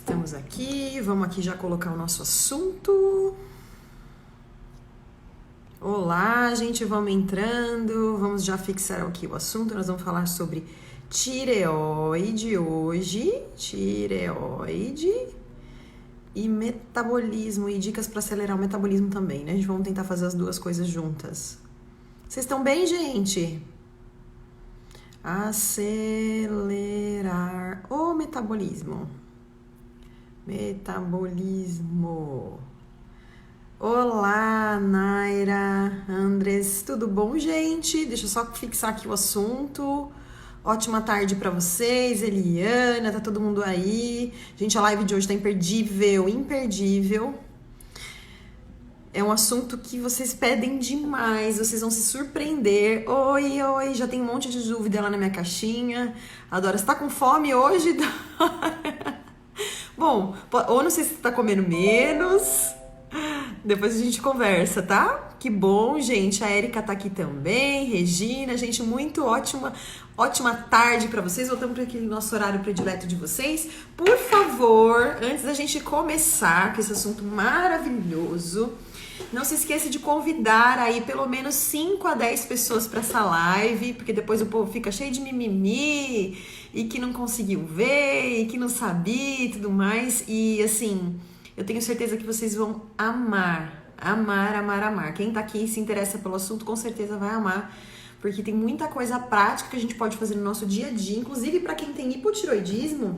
Estamos aqui, vamos aqui já colocar o nosso assunto. Olá, gente, vamos entrando, vamos já fixar aqui o assunto. Nós vamos falar sobre tireoide hoje, tireoide e metabolismo e dicas para acelerar o metabolismo também, né? A gente vai tentar fazer as duas coisas juntas. Vocês estão bem, gente? Acelerar o metabolismo. Metabolismo. Olá, Naira, Andres, tudo bom, gente? Deixa eu só fixar aqui o assunto. Ótima tarde pra vocês, Eliana, tá todo mundo aí? Gente, a live de hoje tá imperdível, imperdível. É um assunto que vocês pedem demais, vocês vão se surpreender. Oi, já tem um monte de dúvida lá na minha caixinha. Adora, você tá com fome hoje? Bom, ou não sei se você tá comendo menos. Depois a gente conversa, tá? Que bom, gente. A Erika tá aqui também, Regina, gente, muito ótima tarde pra vocês. Voltamos para aquele nosso horário predileto de vocês. Por favor, antes da gente começar com esse assunto maravilhoso, não se esqueça de convidar aí pelo menos 5 a 10 pessoas para essa live, porque depois o povo fica cheio de mimimi e que não conseguiu ver e que não sabia e tudo mais. E assim, eu tenho certeza que vocês vão amar. Quem tá aqui e se interessa pelo assunto com certeza vai amar, porque tem muita coisa prática que a gente pode fazer no nosso dia a dia, inclusive para quem tem hipotiroidismo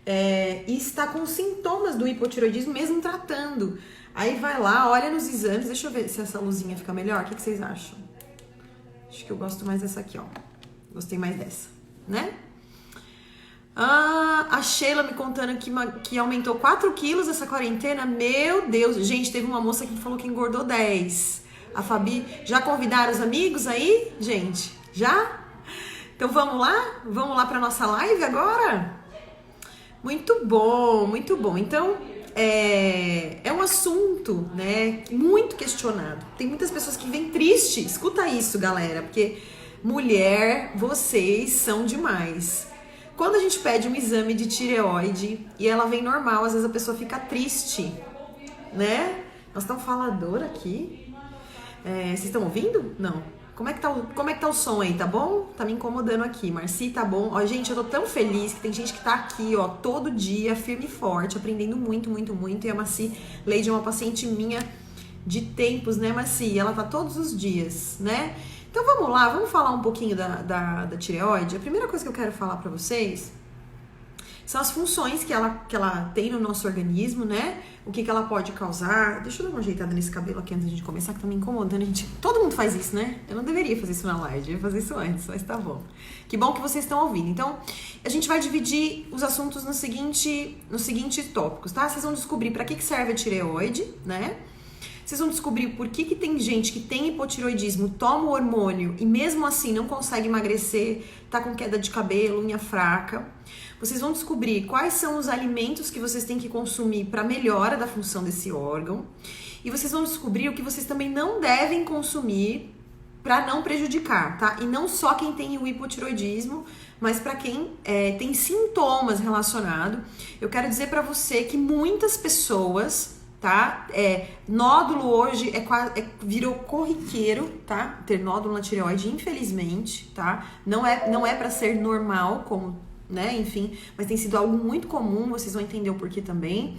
e está com sintomas do hipotiroidismo mesmo tratando. Aí vai lá, olha nos exames, deixa eu ver se essa luzinha fica melhor, o que vocês acham? Acho que eu gosto mais dessa aqui, ó. Gostei mais dessa, né? A Sheila me contando que aumentou 4 quilos essa quarentena. Meu Deus, gente, teve uma moça que falou que engordou 10. A Fabi, já convidaram os amigos aí, gente? Já? Então vamos lá para nossa live agora? Muito bom. Então, é um assunto, né, muito questionado. Tem muitas pessoas que vêm triste. Escuta isso, galera, porque mulher, vocês são demais. Quando a gente pede um exame de tireoide e ela vem normal, às vezes a pessoa fica triste, né? Nós estamos falador aqui. Vocês estão ouvindo? Não. Como é que tá o som aí, tá bom? Tá me incomodando aqui. Marci, tá bom? Ó, gente, eu tô tão feliz que tem gente que tá aqui, ó, todo dia, firme e forte, aprendendo muito. E a Marci Leide é uma paciente minha de tempos, né, Marci? Ela tá todos os dias, né? Então vamos lá, vamos falar um pouquinho da tireoide. A primeira coisa que eu quero falar pra vocês são as funções que ela tem no nosso organismo, né? O que ela pode causar. Deixa eu dar uma ajeitada nesse cabelo aqui antes de a gente começar, que tá me incomodando. Todo mundo faz isso, né? Eu não deveria fazer isso na live, eu ia fazer isso antes, mas tá bom. Que bom que vocês estão ouvindo. Então, a gente vai dividir os assuntos nos seguintes tópicos, tá? Vocês vão descobrir pra que serve a tireoide, né? Vocês vão descobrir por que tem gente que tem hipotiroidismo, toma o hormônio e mesmo assim não consegue emagrecer, tá com queda de cabelo, unha fraca. Vocês vão descobrir quais são os alimentos que vocês têm que consumir para melhora da função desse órgão. E vocês vão descobrir o que vocês também não devem consumir para não prejudicar, tá? E não só quem tem o hipotiroidismo, mas para quem tem sintomas relacionados. Eu quero dizer para você que muitas pessoas, tá? Nódulo hoje virou corriqueiro, tá? Ter nódulo na tireoide, infelizmente, tá? Não é para ser normal, como, né? Enfim, mas tem sido algo muito comum, vocês vão entender o porquê também.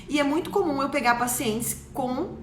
E é muito comum eu pegar pacientes com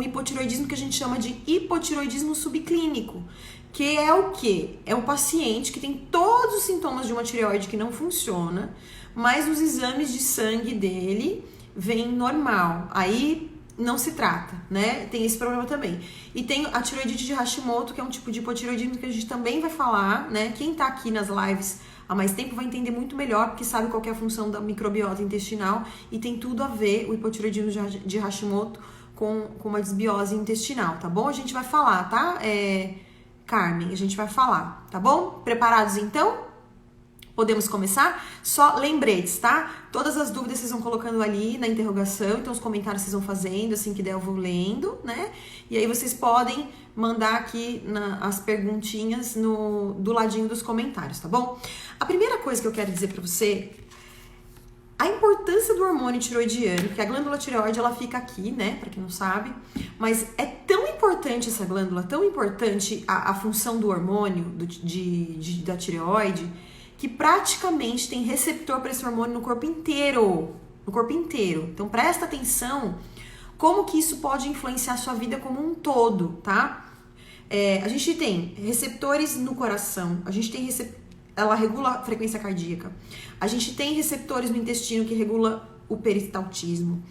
hipotiroidismo que a gente chama de hipotiroidismo subclínico, que é o quê? É o paciente que tem todos os sintomas de uma tireoide que não funciona, mas os exames de sangue dele vem normal, aí não se trata, né? Tem esse problema também. E tem a tireoidite de Hashimoto, que é um tipo de hipotiroidismo que a gente também vai falar, né? Quem tá aqui nas lives há mais tempo vai entender muito melhor, porque sabe qual que é a função da microbiota intestinal e tem tudo a ver o hipotiroidismo de Hashimoto com uma desbiose intestinal, tá bom? A gente vai falar, tá? Carmen, a gente vai falar, tá bom? Preparados então? Podemos começar? Só lembretes, tá? Todas as dúvidas vocês vão colocando ali na interrogação, então os comentários vocês vão fazendo, assim que der eu vou lendo, né? E aí vocês podem mandar aqui as perguntinhas do ladinho dos comentários, tá bom? A primeira coisa que eu quero dizer pra você A importância do hormônio tiroidiano, porque a glândula tireoide ela fica aqui, né, para quem não sabe, mas é tão importante essa glândula, tão importante a função do hormônio da tireoide, que praticamente tem receptor para esse hormônio no corpo inteiro, Então presta atenção como que isso pode influenciar a sua vida como um todo, tá? A gente tem receptores no coração, ela regula a frequência cardíaca. A gente tem receptores no intestino que regula o peristaltismo.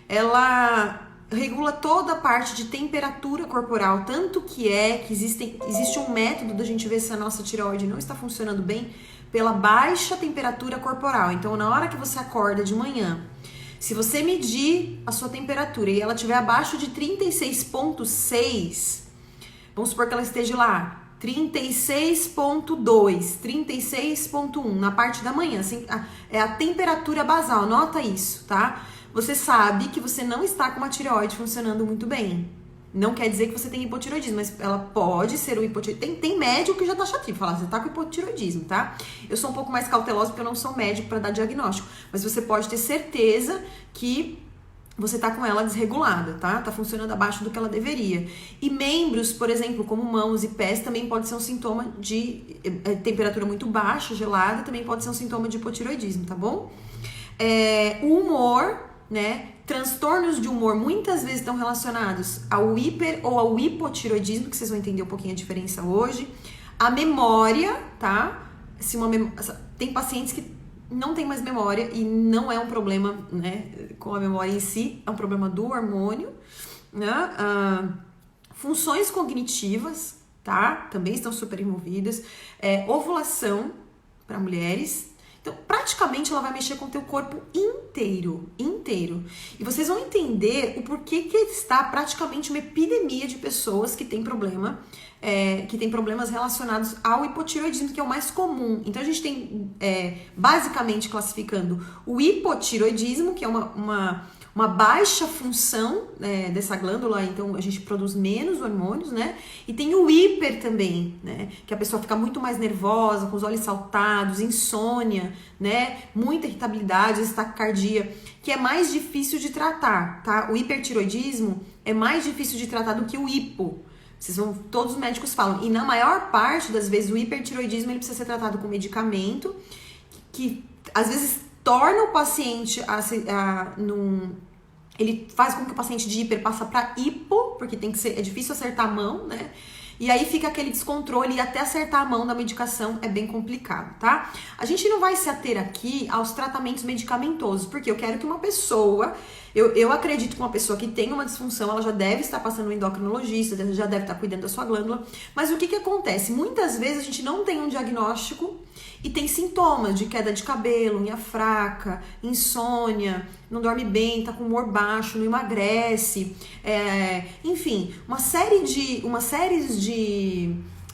Ela regula toda a parte de temperatura corporal, tanto que existe um método da gente ver se a nossa tireoide não está funcionando bem pela baixa temperatura corporal. Então, na hora que você acorda de manhã, se você medir a sua temperatura e ela estiver abaixo de 36,6, vamos supor que ela esteja lá 36,2, 36,1 na parte da manhã, assim, é a temperatura basal, nota isso, tá? Você sabe que você não está com uma tireoide funcionando muito bem. Não quer dizer que você tem hipotireoidismo, mas ela pode ser o hipotireoidismo. Tem médico que já tá chatinho, fala, você tá com hipotireoidismo, tá? Eu sou um pouco mais cautelosa porque eu não sou médico para dar diagnóstico, mas você pode ter certeza que você tá com ela desregulada, tá? Tá funcionando abaixo do que ela deveria. E membros, por exemplo, como mãos e pés, também pode ser um sintoma de temperatura muito baixa, gelada, também pode ser um sintoma de hipotireoidismo, tá bom? O humor, né? Transtornos de humor muitas vezes estão relacionados ao hiper ou ao hipotireoidismo, que vocês vão entender um pouquinho a diferença hoje. A memória, tá? Tem pacientes que não tem mais memória e não é um problema, né, com a memória em si, é um problema do hormônio, né? Funções cognitivas, tá? Também estão super envolvidas. Ovulação para mulheres. Então, praticamente ela vai mexer com o teu corpo inteiro. E vocês vão entender o porquê que está praticamente uma epidemia de pessoas que tem problema, que tem problemas relacionados ao hipotireoidismo, que é o mais comum. Então, a gente tem, basicamente, classificando o hipotireoidismo, que é uma baixa função dessa glândula, então a gente produz menos hormônios, né? E tem o hiper também, né? Que a pessoa fica muito mais nervosa, com os olhos saltados, insônia, né? Muita irritabilidade, taquicardia, que é mais difícil de tratar, tá? O hipertireoidismo é mais difícil de tratar do que o hipo. Todos os médicos falam. E na maior parte das vezes o hipertireoidismo ele precisa ser tratado com medicamento que às vezes torna o paciente ele faz com que o paciente de hiper passa para hipo, porque é difícil acertar a mão, né? E aí fica aquele descontrole e até acertar a mão da medicação é bem complicado, tá? A gente não vai se ater aqui aos tratamentos medicamentosos, porque eu quero que uma pessoa, eu acredito que uma pessoa que tem uma disfunção, ela já deve estar passando no endocrinologista, já deve estar cuidando da sua glândula, mas o que acontece? Muitas vezes a gente não tem um diagnóstico e tem sintomas de queda de cabelo, unha fraca, insônia, não dorme bem, tá com humor baixo, não emagrece, enfim, uma série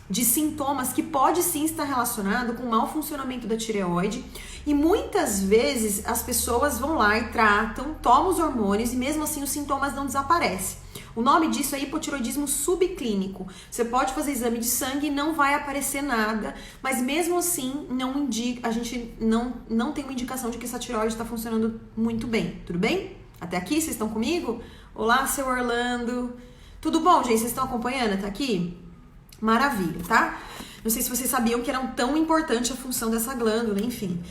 de sintomas que pode sim estar relacionado com o mau funcionamento da tireoide. E muitas vezes as pessoas vão lá e tratam, tomam os hormônios e mesmo assim os sintomas não desaparecem. O nome disso é hipotireoidismo subclínico. Você pode fazer exame de sangue e não vai aparecer nada, mas mesmo assim a gente não tem uma indicação de que essa tireoide está funcionando muito bem. Tudo bem? Até aqui, vocês estão comigo? Olá, seu Orlando. Tudo bom, gente? Vocês estão acompanhando? Tá aqui? Maravilha, tá? Não sei se vocês sabiam que era tão importante a função dessa glândula, enfim.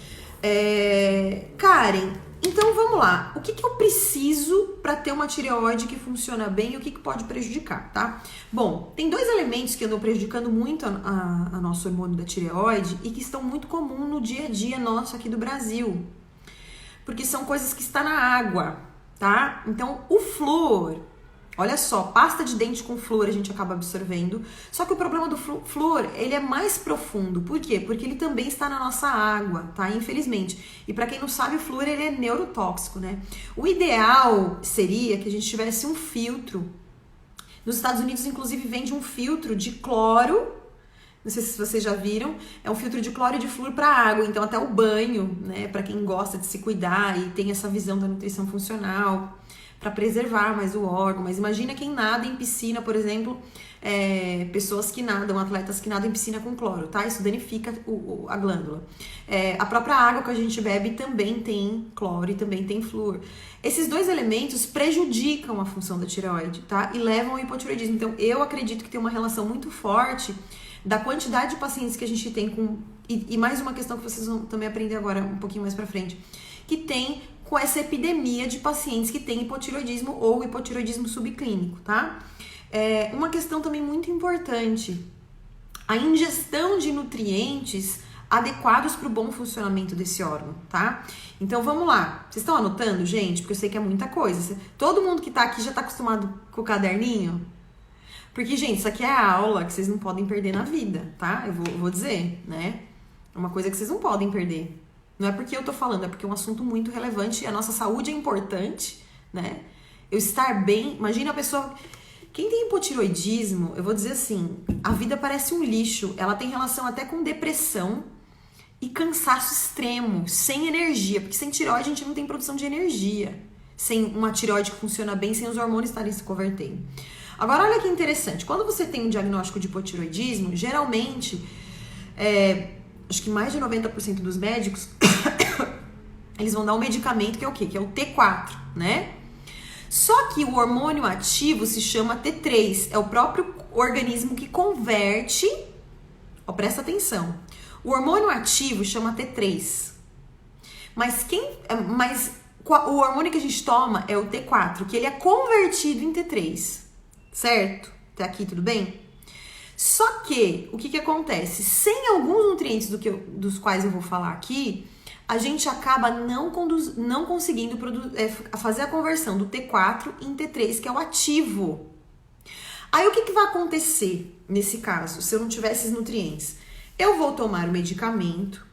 Karen, então vamos lá. O que eu preciso para ter uma tireoide que funciona bem e o que pode prejudicar, tá? Bom, tem dois elementos que andam prejudicando muito a nosso hormônio da tireoide e que estão muito comuns no dia a dia nosso aqui do Brasil. Porque são coisas que estão na água, tá? Então, o flúor. Olha só, pasta de dente com flúor a gente acaba absorvendo. Só que o problema do flúor, ele é mais profundo. Por quê? Porque ele também está na nossa água, tá? Infelizmente. E para quem não sabe, o flúor ele é neurotóxico, né? O ideal seria que a gente tivesse um filtro. Nos Estados Unidos, inclusive, vende um filtro de cloro. Não sei se vocês já viram. É um filtro de cloro e de flúor para água. Então, até o banho, né? Para quem gosta de se cuidar e tem essa visão da nutrição funcional. para preservar mais o órgão. Mas imagina quem nada em piscina, por exemplo, pessoas que nadam, atletas que nadam em piscina com cloro, tá? Isso danifica a glândula. A própria água que a gente bebe também tem cloro e também tem flúor. Esses dois elementos prejudicam a função da tireoide, tá? E levam ao hipotireoidismo. Então, eu acredito que tem uma relação muito forte da quantidade de pacientes que a gente tem com... E mais uma questão que vocês vão também aprender agora, um pouquinho mais pra frente, que tem com essa epidemia de pacientes que têm hipotireoidismo ou hipotireoidismo subclínico, tá? Uma questão também muito importante, a ingestão de nutrientes adequados para o bom funcionamento desse órgão, tá? Então vamos lá, vocês estão anotando, gente? Porque eu sei que é muita coisa. Todo mundo que tá aqui já tá acostumado com o caderninho? Porque, gente, isso aqui é a aula que vocês não podem perder na vida, tá? Eu vou dizer, né? É uma coisa que vocês não podem perder. Não é porque eu tô falando, é porque é um assunto muito relevante e a nossa saúde é importante, né? Eu estar bem, imagina a pessoa... Quem tem hipotireoidismo, eu vou dizer assim, a vida parece um lixo, ela tem relação até com depressão e cansaço extremo, sem energia, porque sem tireoide a gente não tem produção de energia, sem uma tireoide que funciona bem, sem os hormônios estarem se convertendo. Agora, olha que interessante, quando você tem um diagnóstico de hipotireoidismo, geralmente, acho que mais de 90% dos médicos, eles vão dar um medicamento que é o quê? Que é o T4, né? Só que o hormônio ativo se chama T3, é o próprio organismo que converte, presta atenção, o hormônio ativo chama T3, mas o hormônio que a gente toma é o T4, que ele é convertido em T3, certo? Até aqui tudo bem? Só que, o que acontece? Sem alguns nutrientes dos quais eu vou falar aqui, a gente acaba não conseguindo fazer a conversão do T4 em T3, que é o ativo. Aí o que vai acontecer nesse caso, se eu não tiver esses nutrientes? Eu vou tomar o medicamento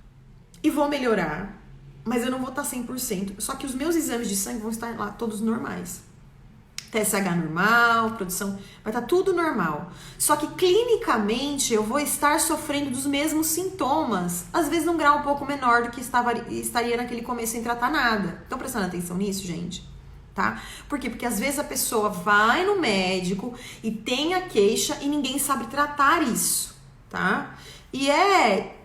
e vou melhorar, mas eu não vou estar 100%, só que os meus exames de sangue vão estar lá todos normais. TSH normal, produção, vai estar tudo normal. Só que clinicamente eu vou estar sofrendo dos mesmos sintomas, às vezes num grau um pouco menor do que estaria naquele começo sem tratar nada. Estão prestando atenção nisso, gente? Tá? Por quê? Porque às vezes a pessoa vai no médico e tem a queixa e ninguém sabe tratar isso, tá? E é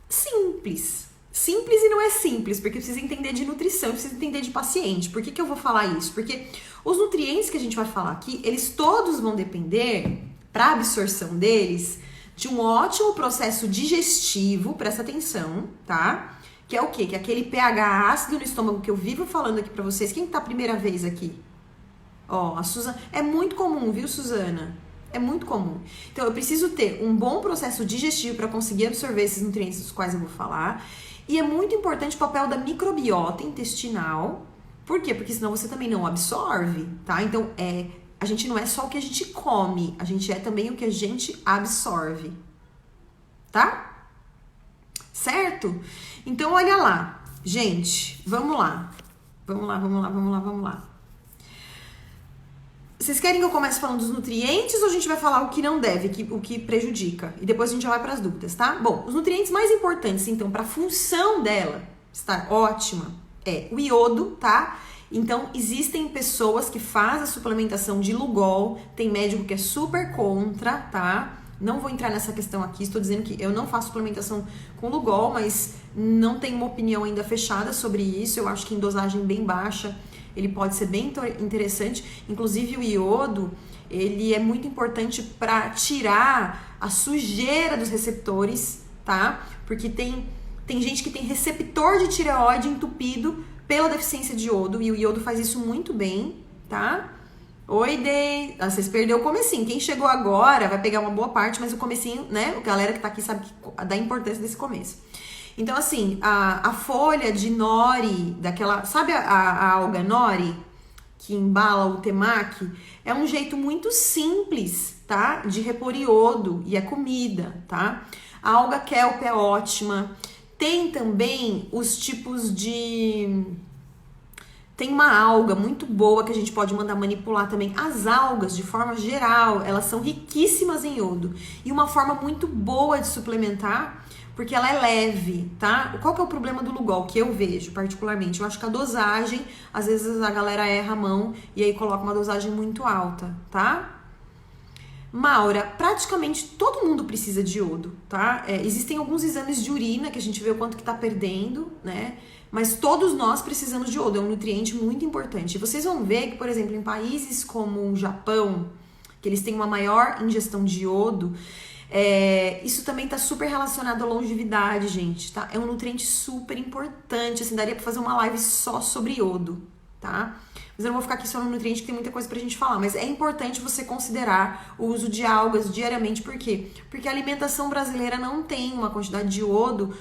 simples. Simples e não é simples, porque precisa entender de nutrição, precisa entender de paciente. Por que eu vou falar isso? Porque os nutrientes que a gente vai falar aqui, eles todos vão depender, para absorção deles, de um ótimo processo digestivo, presta atenção, tá? Que é o quê? Que é aquele pH ácido no estômago que eu vivo falando aqui pra vocês. Quem tá a primeira vez aqui? A Suzana. É muito comum, viu, Suzana? É muito comum. Então, eu preciso ter um bom processo digestivo para conseguir absorver esses nutrientes dos quais eu vou falar. E é muito importante o papel da microbiota intestinal. Por quê? Porque senão você também não absorve, tá? Então, a gente não é só o que a gente come, a gente é também o que a gente absorve, tá? Certo? Então, olha lá. Gente, vamos lá. Vamos lá. Vocês querem que eu comece falando dos nutrientes ou a gente vai falar o que não deve, o que prejudica? E depois a gente já vai para as dúvidas, tá? Bom, os nutrientes mais importantes, então, para a função dela estar ótima, é o iodo, tá? Então, existem pessoas que fazem a suplementação de Lugol, tem médico que é super contra, tá? Não vou entrar nessa questão aqui, estou dizendo que eu não faço suplementação com Lugol, mas não tenho uma opinião ainda fechada sobre isso. Eu acho que em dosagem bem baixa ele pode ser bem interessante. Inclusive o iodo, ele é muito importante para tirar a sujeira dos receptores, tá? Porque tem gente que tem receptor de tireoide entupido pela deficiência de iodo, e o iodo faz isso muito bem, tá? Oi, Dei. Vocês perderam o comecinho. Quem chegou agora vai pegar uma boa parte, mas o comecinho, né? A galera que tá aqui sabe da importância desse começo. Então, assim, a folha de nori, daquela... Sabe a alga nori, que embala o temaki? É um jeito muito simples, tá? De repor iodo e é comida, tá? A alga kelp é ótima. Tem também os tipos de... Tem uma alga muito boa que a gente pode mandar manipular também. As algas, de forma geral, elas são riquíssimas em iodo. E uma forma muito boa de suplementar porque ela é leve, tá? Qual que é o problema do Lugol que eu vejo particularmente? Eu acho que a dosagem, às vezes a galera erra a mão e aí coloca uma dosagem muito alta, tá? Maura, praticamente todo mundo precisa de iodo, tá? Existem alguns exames de urina que a gente vê o quanto que tá perdendo, né? Mas todos nós precisamos de iodo, é um nutriente muito importante. E vocês vão ver que, por exemplo, em países como o Japão, que eles têm uma maior ingestão de iodo, isso também tá super relacionado à longevidade, gente, tá? É um nutriente super importante, assim, daria pra fazer uma live só sobre iodo, tá? Mas eu não vou ficar aqui só no nutriente, que tem muita coisa pra gente falar. Mas é importante você considerar o uso de algas diariamente. Por quê? Porque a alimentação brasileira não tem uma quantidade de iodo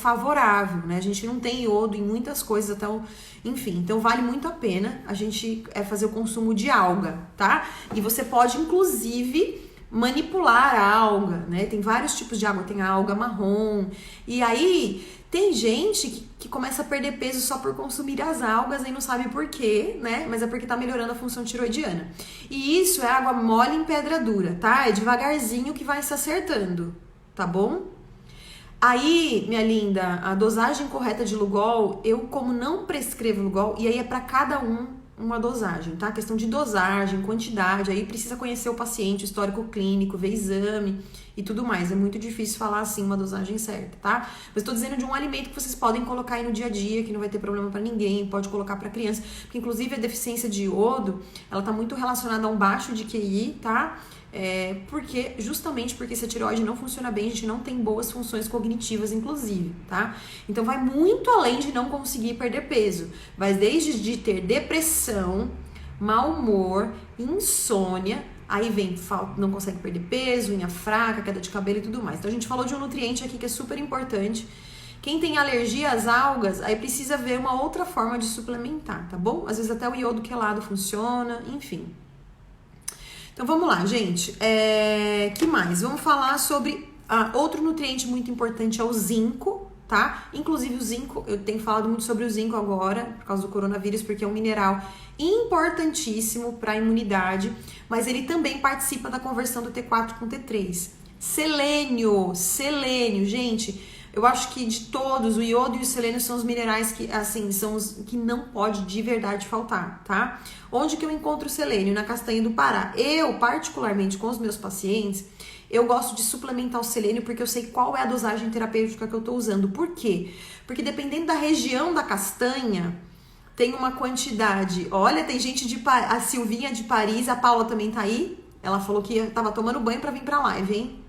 favorável, né? A gente não tem iodo em muitas coisas, então, enfim. Então vale muito a pena a gente fazer o consumo de alga, tá? E você pode, inclusive, manipular a alga, né? Tem vários tipos de alga, tem a alga marrom. E aí, tem gente que começa a perder peso só por consumir as algas e não sabe por quê, né? Mas é porque tá melhorando a função tiroidiana. E isso é água mole em pedra dura, tá? É devagarzinho que vai se acertando, tá bom? Aí, minha linda, a dosagem correta de Lugol, eu como não prescrevo Lugol, e aí é pra cada uma dosagem, tá? Questão de dosagem, quantidade, aí precisa conhecer o paciente, o histórico clínico, ver exame e tudo mais. É muito difícil falar assim uma dosagem certa, tá? Mas tô dizendo de um alimento que vocês podem colocar aí no dia a dia, que não vai ter problema pra ninguém, pode colocar pra criança, porque inclusive a deficiência de iodo, ela tá muito relacionada a um baixo de QI, tá? Justamente porque se a tireoide não funciona bem, a gente não tem boas funções cognitivas, inclusive, tá? Então vai muito além de não conseguir perder peso. Vai desde de ter depressão, mau humor, insônia, aí vem não consegue perder peso, unha fraca, queda de cabelo e tudo mais. Então a gente falou de um nutriente aqui que é super importante. Quem tem alergia às algas, aí precisa ver uma outra forma de suplementar, tá bom? Às vezes até o iodo quelado funciona, enfim. Então vamos lá, gente. Que mais? Vamos falar sobre outro nutriente muito importante, é o zinco, tá? Inclusive o zinco, eu tenho falado muito sobre o zinco agora, por causa do coronavírus, porque é um mineral importantíssimo para a imunidade, mas ele também participa da conversão do T4 com T3. Selênio, gente. Eu acho que de todos, o iodo e o selênio são os minerais que, assim, são os que não pode de verdade faltar, tá? Onde que eu encontro o selênio? Na castanha do Pará. Eu, particularmente, com os meus pacientes, eu gosto de suplementar o selênio porque eu sei qual é a dosagem terapêutica que eu tô usando. Por quê? Porque dependendo da região da castanha, tem uma quantidade. Olha, tem gente a Silvinha de Paris, a Paula também tá aí. Ela falou que tava tomando banho pra vir pra live, hein?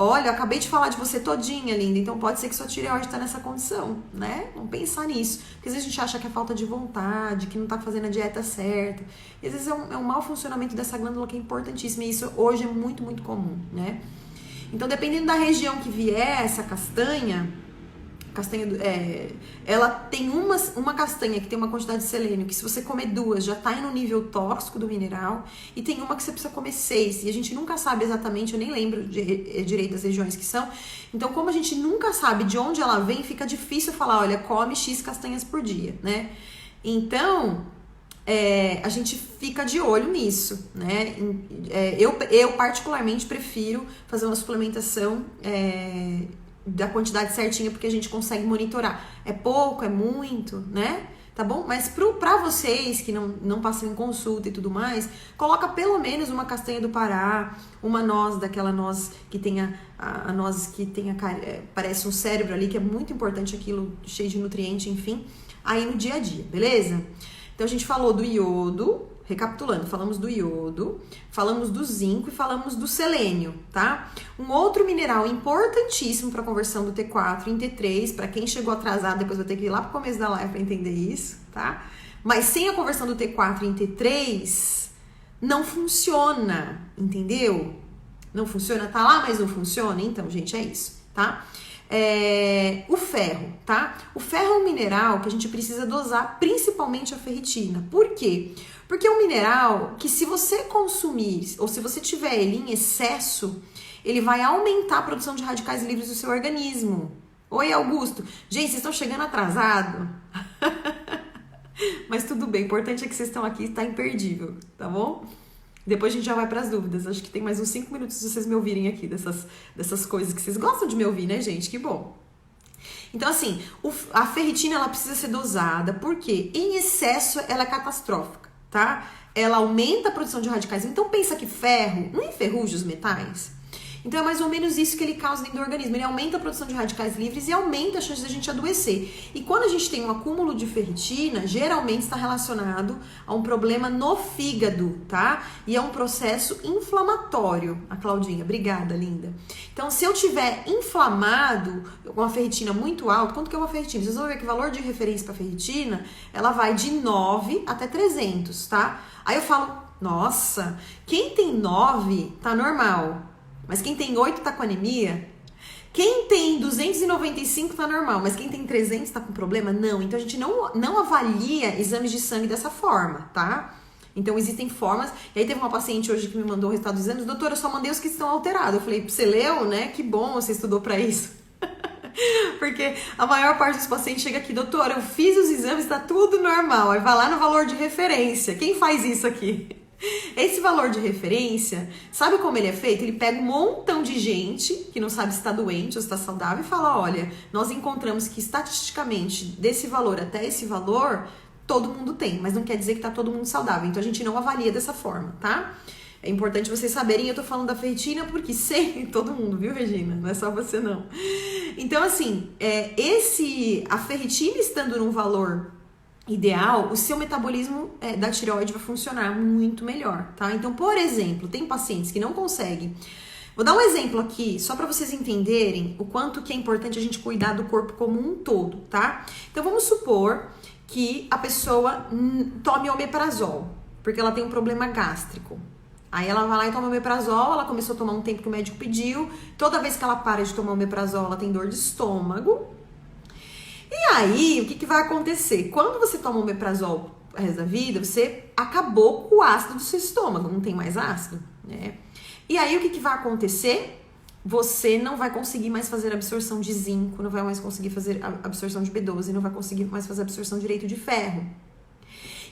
Olha, eu acabei de falar de você todinha, linda, então pode ser que sua tireoide tá nessa condição, né? Vamos pensar nisso. Porque às vezes a gente acha que é falta de vontade, que não tá fazendo a dieta certa. E às vezes é um mau funcionamento dessa glândula que é importantíssima. E isso hoje é muito, muito comum, né? Então, dependendo da região que vier essa castanha, ela tem uma castanha que tem uma quantidade de selênio que se você comer duas já tá no nível tóxico do mineral, e tem uma que você precisa comer 6 e a gente nunca sabe exatamente, eu nem lembro direito das regiões que são, então como a gente nunca sabe de onde ela vem, fica difícil falar, olha, come X castanhas por dia, né? Então a gente fica de olho nisso, né? Eu particularmente prefiro fazer uma suplementação da quantidade certinha, porque a gente consegue monitorar. É pouco, é muito, né? Tá bom? Mas pra vocês que não passam em consulta e tudo mais, coloca pelo menos uma castanha do Pará, uma noz, daquela noz que tenha a noz que tenha, parece um cérebro ali, que é muito importante aquilo, cheio de nutriente, enfim, aí no dia a dia, beleza? Então a gente falou do iodo, recapitulando, falamos do iodo, falamos do zinco e falamos do selênio, tá? Um outro mineral importantíssimo para a conversão do T4 em T3, para quem chegou atrasado, depois vai ter que ir lá pro começo da live para entender isso, tá? Mas sem a conversão do T4 em T3, não funciona, entendeu? Não funciona, tá lá, mas não funciona? Então, gente, é isso, tá? O ferro, tá? O ferro é um mineral que a gente precisa dosar, principalmente a ferritina. Por quê? Porque é um mineral que se você consumir, ou se você tiver ele em excesso, ele vai aumentar a produção de radicais livres do seu organismo. Oi, Augusto. Gente, vocês estão chegando atrasado? Mas tudo bem, o importante é que vocês estão aqui e está imperdível, tá bom? Depois a gente já vai para as dúvidas. Acho que tem mais uns 5 minutos se vocês me ouvirem aqui dessas coisas que vocês gostam de me ouvir, né, gente? Que bom. Então, assim, a ferritina ela precisa ser dosada, porque em excesso ela é catastrófica, tá? Ela aumenta a produção de radicais. Então, pensa que ferro não enferruja os metais? Então, é mais ou menos isso que ele causa dentro do organismo. Ele aumenta a produção de radicais livres e aumenta a chance da gente adoecer. E quando a gente tem um acúmulo de ferritina, geralmente está relacionado a um problema no fígado, tá? E é um processo inflamatório. A Claudinha, obrigada, linda. Então, se eu tiver inflamado com a ferritina muito alta, quanto que é uma ferritina? Vocês vão ver que o valor de referência para ferritina, ela vai de 9 até 300, tá? Aí eu falo, nossa, quem tem 9 tá normal. Mas quem tem 8 tá com anemia? Quem tem 295 tá normal, mas quem tem 300 tá com problema? Não. Então a gente não avalia exames de sangue dessa forma, tá? Então existem formas. E aí teve uma paciente hoje que me mandou o resultado dos exames. Doutora, eu só mandei os que estão alterados. Eu falei, você leu, né? Que bom, você estudou pra isso. Porque a maior parte dos pacientes chega aqui, doutora, eu fiz os exames, tá tudo normal. Aí vai lá no valor de referência. Quem faz isso aqui? Esse valor de referência, sabe como ele é feito? Ele pega um montão de gente que não sabe se está doente ou se está saudável e fala, olha, nós encontramos que estatisticamente desse valor até esse valor, todo mundo tem, mas não quer dizer que está todo mundo saudável. Então a gente não avalia dessa forma, tá? É importante vocês saberem, eu tô falando da ferritina porque sei todo mundo, viu, Regina? Não é só você não. Então assim, a ferritina estando num valor ideal, o seu metabolismo da tireoide vai funcionar muito melhor, tá? Então, por exemplo, tem pacientes que não conseguem. Vou dar um exemplo aqui, só para vocês entenderem o quanto que é importante a gente cuidar do corpo como um todo, tá? Então, vamos supor que a pessoa tome omeprazol, porque ela tem um problema gástrico. Aí ela vai lá e toma omeprazol, ela começou a tomar um tempo que o médico pediu. Toda vez que ela para de tomar omeprazol, ela tem dor de estômago. E aí, o que vai acontecer? Quando você toma omeprazol o resto da vida, você acabou com o ácido do seu estômago, não tem mais ácido, né? E aí, o que vai acontecer? Você não vai conseguir mais fazer absorção de zinco, não vai mais conseguir fazer absorção de B12, não vai conseguir mais fazer absorção direito de ferro.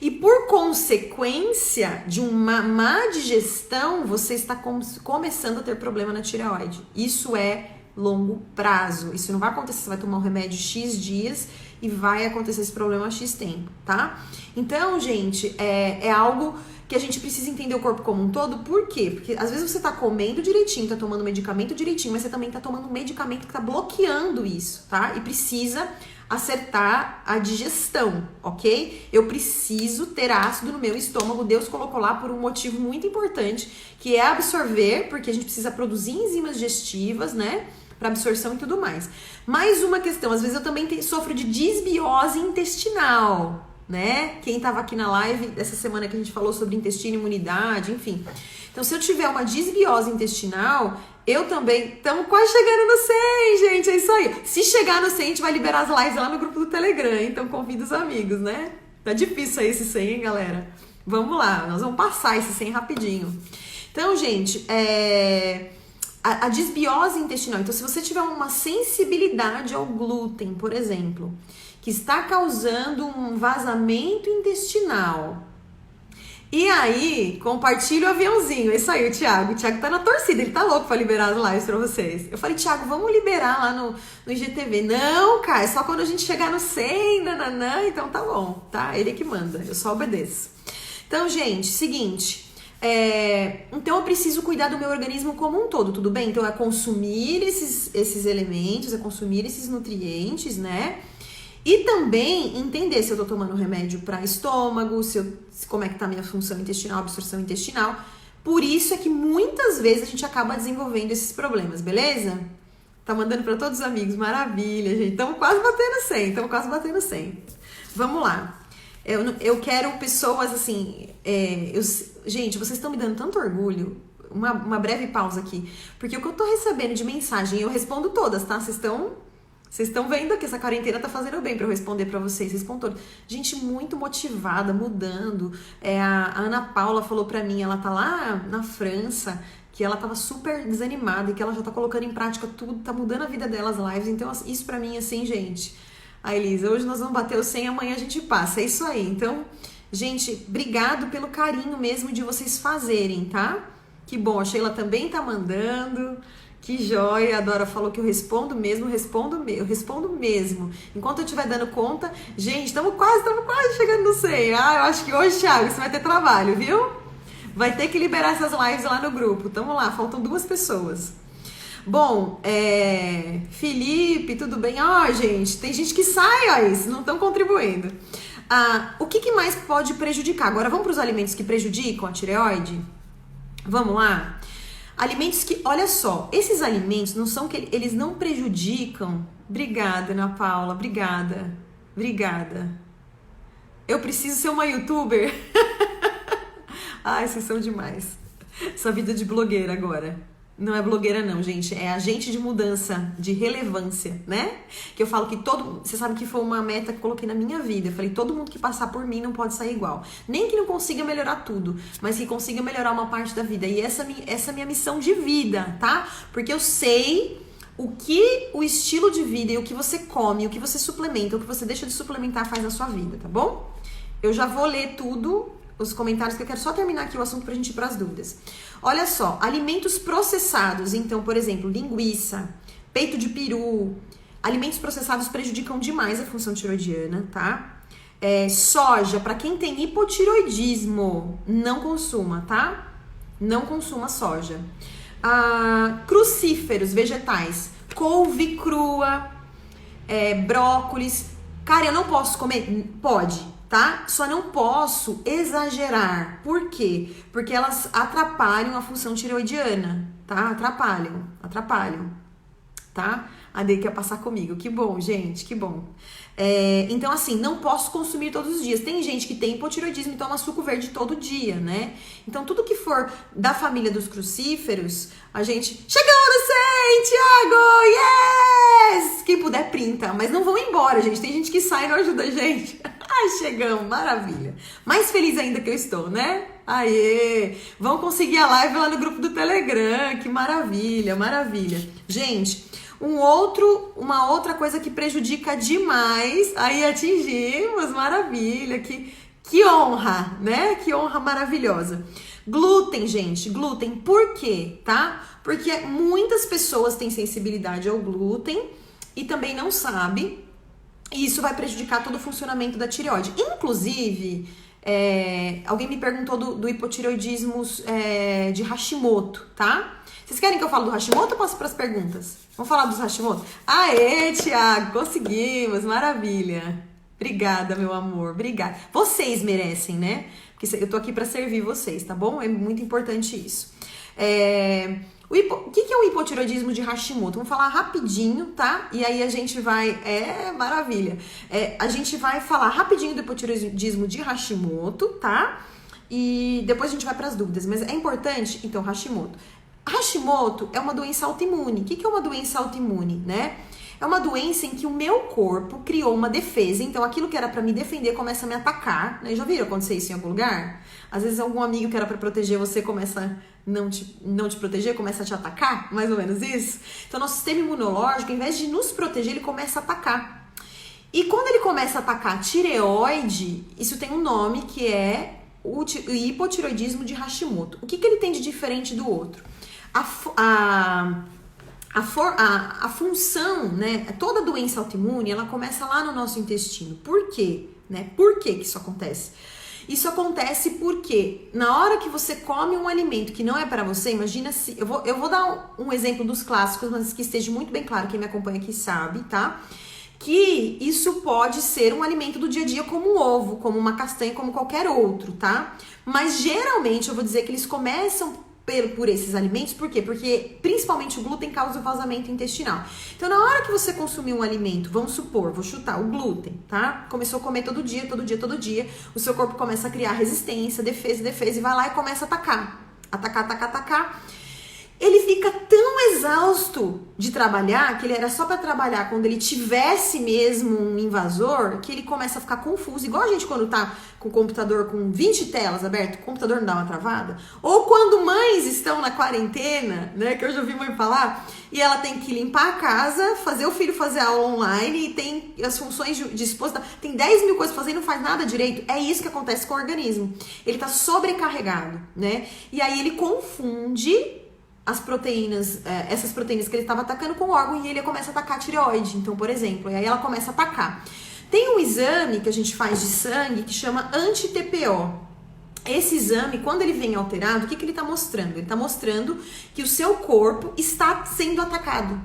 E por consequência de uma má digestão, você está começando a ter problema na tireoide. Isso é longo prazo. Isso não vai acontecer, você vai tomar um remédio X dias e vai acontecer esse problema X tempo, tá? Então, gente, é algo que a gente precisa entender o corpo como um todo. Por quê? Porque às vezes você tá comendo direitinho, tá tomando medicamento direitinho, mas você também tá tomando um medicamento que tá bloqueando isso, tá? E precisa acertar a digestão, ok? Eu preciso ter ácido no meu estômago, Deus colocou lá por um motivo muito importante, que é absorver, porque a gente precisa produzir enzimas digestivas, né? Para absorção e tudo mais. Mais uma questão, às vezes eu também sofro de disbiose intestinal, né? Quem tava aqui na live dessa semana que a gente falou sobre intestino e imunidade, enfim. Então, se eu tiver uma disbiose intestinal, eu também... Estamos quase chegando no 100, gente, é isso aí. Se chegar no 100, a gente vai liberar as lives lá no grupo do Telegram, então convida os amigos, né? Tá difícil aí esse 100, hein, galera? Vamos lá, nós vamos passar esse 100 rapidinho. Então, gente, a disbiose intestinal. Então, se você tiver uma sensibilidade ao glúten, por exemplo, que está causando um vazamento intestinal, e aí, compartilha o aviãozinho. É isso aí, o Thiago. O Thiago tá na torcida, ele tá louco pra liberar as lives pra vocês. Eu falei, Thiago, vamos liberar lá no IGTV. Não, cara, é só quando a gente chegar no 100, nananã, então tá bom, tá? Ele é que manda, eu só obedeço. Então, gente, seguinte... então eu preciso cuidar do meu organismo como um todo, tudo bem? Então é consumir esses elementos, é consumir esses nutrientes, né? E também entender se eu tô tomando remédio para estômago, como é que tá a minha função intestinal, absorção intestinal. Por isso é que muitas vezes a gente acaba desenvolvendo esses problemas, beleza? Tá mandando para todos os amigos, maravilha, gente. Estamos quase batendo 100, Vamos lá. Eu quero pessoas assim... gente, vocês estão me dando tanto orgulho. Uma breve pausa aqui. Porque o que eu tô recebendo de mensagem, eu respondo todas, tá? Vocês estão vendo que essa quarentena tá fazendo bem pra eu responder pra vocês. Respondam todas. Gente muito motivada, mudando. A Ana Paula falou pra mim, ela tá lá na França, que ela tava super desanimada e que ela já tá colocando em prática tudo, tá mudando a vida dela, as lives. Então, isso pra mim, assim, gente... A Elisa, hoje nós vamos bater o 100, amanhã a gente passa, é isso aí. Então, Gente, obrigado pelo carinho mesmo de vocês fazerem, tá? Que bom, a Sheila também tá mandando. Que joia, a Dora falou que eu respondo mesmo. Enquanto eu estiver dando conta, gente, estamos quase chegando no 100. Eu acho que hoje, Thiago, você vai ter trabalho, viu? Vai ter que liberar essas lives lá no grupo. Tamo lá, faltam 2 pessoas. Bom, Felipe, tudo bem? Gente, tem gente que sai, isso, não estão contribuindo. O que mais pode prejudicar? Agora vamos para os alimentos que prejudicam a tireoide? Vamos lá? Alimentos que, olha só, esses alimentos não são que eles não prejudicam. Obrigada, Ana Paula, obrigada. Eu preciso ser uma youtuber. Ai, vocês são demais. Essa vida de blogueira agora. Não é blogueira não, gente, é agente de mudança, de relevância, né? Que eu falo que você sabe que foi uma meta que eu coloquei na minha vida. Eu falei, todo mundo que passar por mim não pode sair igual. Nem que não consiga melhorar tudo, mas que consiga melhorar uma parte da vida. E essa é a minha missão de vida, tá? Porque eu sei o que o estilo de vida e o que você come, o que você suplementa, o que você deixa de suplementar faz na sua vida, tá bom? Eu já vou ler tudo, os comentários, que eu quero só terminar aqui o assunto pra gente ir pras dúvidas. Olha só, alimentos processados, então, por exemplo, linguiça, peito de peru, alimentos processados prejudicam demais a função tiroidiana, tá? Soja, pra quem tem hipotiroidismo, não consuma, tá? Não consuma soja. Crucíferos, vegetais, couve crua, brócolis. Cara, eu não posso comer? Pode. Tá? Só não posso exagerar. Por quê? Porque elas atrapalham a função tireoidiana, tá? Atrapalham, tá? A Dei quer passar comigo. Que bom, gente, que bom. Então, assim, não posso consumir todos os dias. Tem gente que tem hipotireoidismo e toma suco verde todo dia, né? Então, tudo que for da família dos crucíferos, a gente... Chegamos no 100, Thiago! Yes! Quem puder, printa. Mas não vão embora, gente. Tem gente que sai e não ajuda a gente. Ai, chegamos, maravilha. Mais feliz ainda que eu estou, né? Aê! Vão conseguir a live lá no grupo do Telegram. Que maravilha. Gente... Uma outra coisa que prejudica demais, aí atingimos, maravilha, que honra, né? Que honra maravilhosa. Glúten, gente, glúten, por quê, tá? Porque muitas pessoas têm sensibilidade ao glúten e também não sabem, e isso vai prejudicar todo o funcionamento da tireoide. Inclusive, alguém me perguntou do hipotireoidismo de Hashimoto, tá? Vocês querem que eu fale do Hashimoto ou posso para as perguntas? Vamos falar dos Hashimoto? Aê, Thiago, conseguimos, maravilha. Obrigada, meu amor, obrigada. Vocês merecem, né? Porque eu tô aqui para servir vocês, tá bom? É muito importante isso. O que é o hipotireoidismo de Hashimoto? Vamos falar rapidinho, tá? E aí a gente vai... maravilha. A gente vai falar rapidinho do hipotireoidismo de Hashimoto, tá? E depois a gente vai para as dúvidas. Mas é importante, então, Hashimoto. Hashimoto é uma doença autoimune. O que é uma doença autoimune, né? É uma doença em que o meu corpo criou uma defesa, então aquilo que era pra me defender começa a me atacar, né? Já viram acontecer isso em algum lugar? Às vezes algum amigo que era pra proteger você começa a não te proteger, começa a te atacar, mais ou menos isso. Então nosso sistema imunológico, em vez de nos proteger, ele começa a atacar. E quando ele começa a atacar a tireoide, isso tem um nome que é o hipotireoidismo de Hashimoto. O que ele tem de diferente do outro? A função, né, toda doença autoimune, ela começa lá no nosso intestino. Por quê? Né? Por que isso acontece? Isso acontece porque na hora que você come um alimento que não é para você, imagina se... Eu vou dar um exemplo dos clássicos, mas que esteja muito bem claro, quem me acompanha aqui sabe, tá? Que isso pode ser um alimento do dia a dia como um ovo, como uma castanha, como qualquer outro, tá? Mas geralmente eu vou dizer que eles começam por esses alimentos, por quê? Porque principalmente o glúten causa o vazamento intestinal. Então, na hora que você consumir um alimento, vamos supor, vou chutar, o glúten, tá? Começou a comer todo dia, o seu corpo começa a criar resistência, defesa, e vai lá e começa a atacar. Ele fica tão exausto de trabalhar, que ele era só para trabalhar quando ele tivesse mesmo um invasor, que ele começa a ficar confuso. Igual a gente quando tá com o computador com 20 telas abertas, o computador não dá uma travada. Ou quando mães estão na quarentena, né, que eu já ouvi mãe falar, e ela tem que limpar a casa, fazer o filho fazer aula online, e tem as funções de esposa, tem 10 mil coisas pra fazer e não faz nada direito. É isso que acontece com o organismo. Ele tá sobrecarregado, né? E aí ele confunde as proteínas, essas proteínas que ele estava atacando com o órgão, e ele começa a atacar a tireoide, então, por exemplo, e aí ela começa a atacar. Tem um exame que a gente faz de sangue que chama anti-TPO. Esse exame, quando ele vem alterado, o que ele está mostrando? Ele está mostrando que o seu corpo está sendo atacado.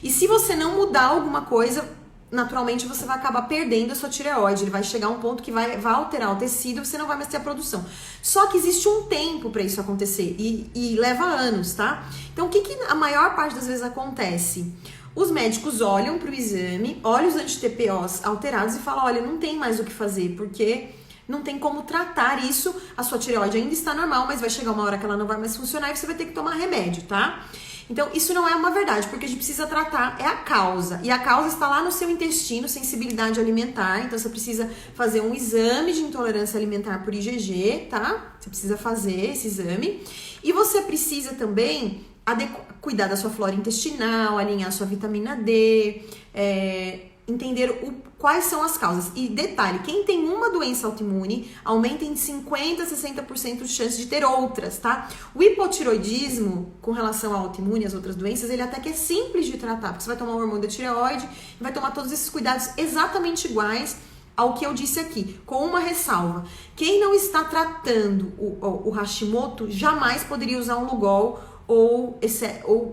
E se você não mudar alguma coisa, naturalmente você vai acabar perdendo a sua tireoide. Ele vai chegar a um ponto que vai alterar o tecido e você não vai mais ter a produção. Só que existe um tempo para isso acontecer e leva anos, tá? Então, o que a maior parte das vezes acontece? Os médicos olham para o exame, olham os anti-TPOs alterados e falam, olha, não tem mais o que fazer, porque não tem como tratar isso, a sua tireoide ainda está normal, mas vai chegar uma hora que ela não vai mais funcionar e você vai ter que tomar remédio, tá? Então, isso não é uma verdade, porque a gente precisa tratar é a causa. E a causa está lá no seu intestino, sensibilidade alimentar. Então, você precisa fazer um exame de intolerância alimentar por IgG, tá? Você precisa fazer esse exame. E você precisa também cuidar da sua flora intestinal, alinhar a sua vitamina D, entender quais são as causas. E detalhe, quem tem uma doença autoimune aumenta em 50% a 60% de chance de ter outras, tá? O hipotiroidismo, com relação ao autoimune e as outras doenças, ele até que é simples de tratar, porque você vai tomar o hormônio da tireoide e vai tomar todos esses cuidados exatamente iguais ao que eu disse aqui, com uma ressalva. Quem não está tratando o Hashimoto jamais poderia usar um Lugol ou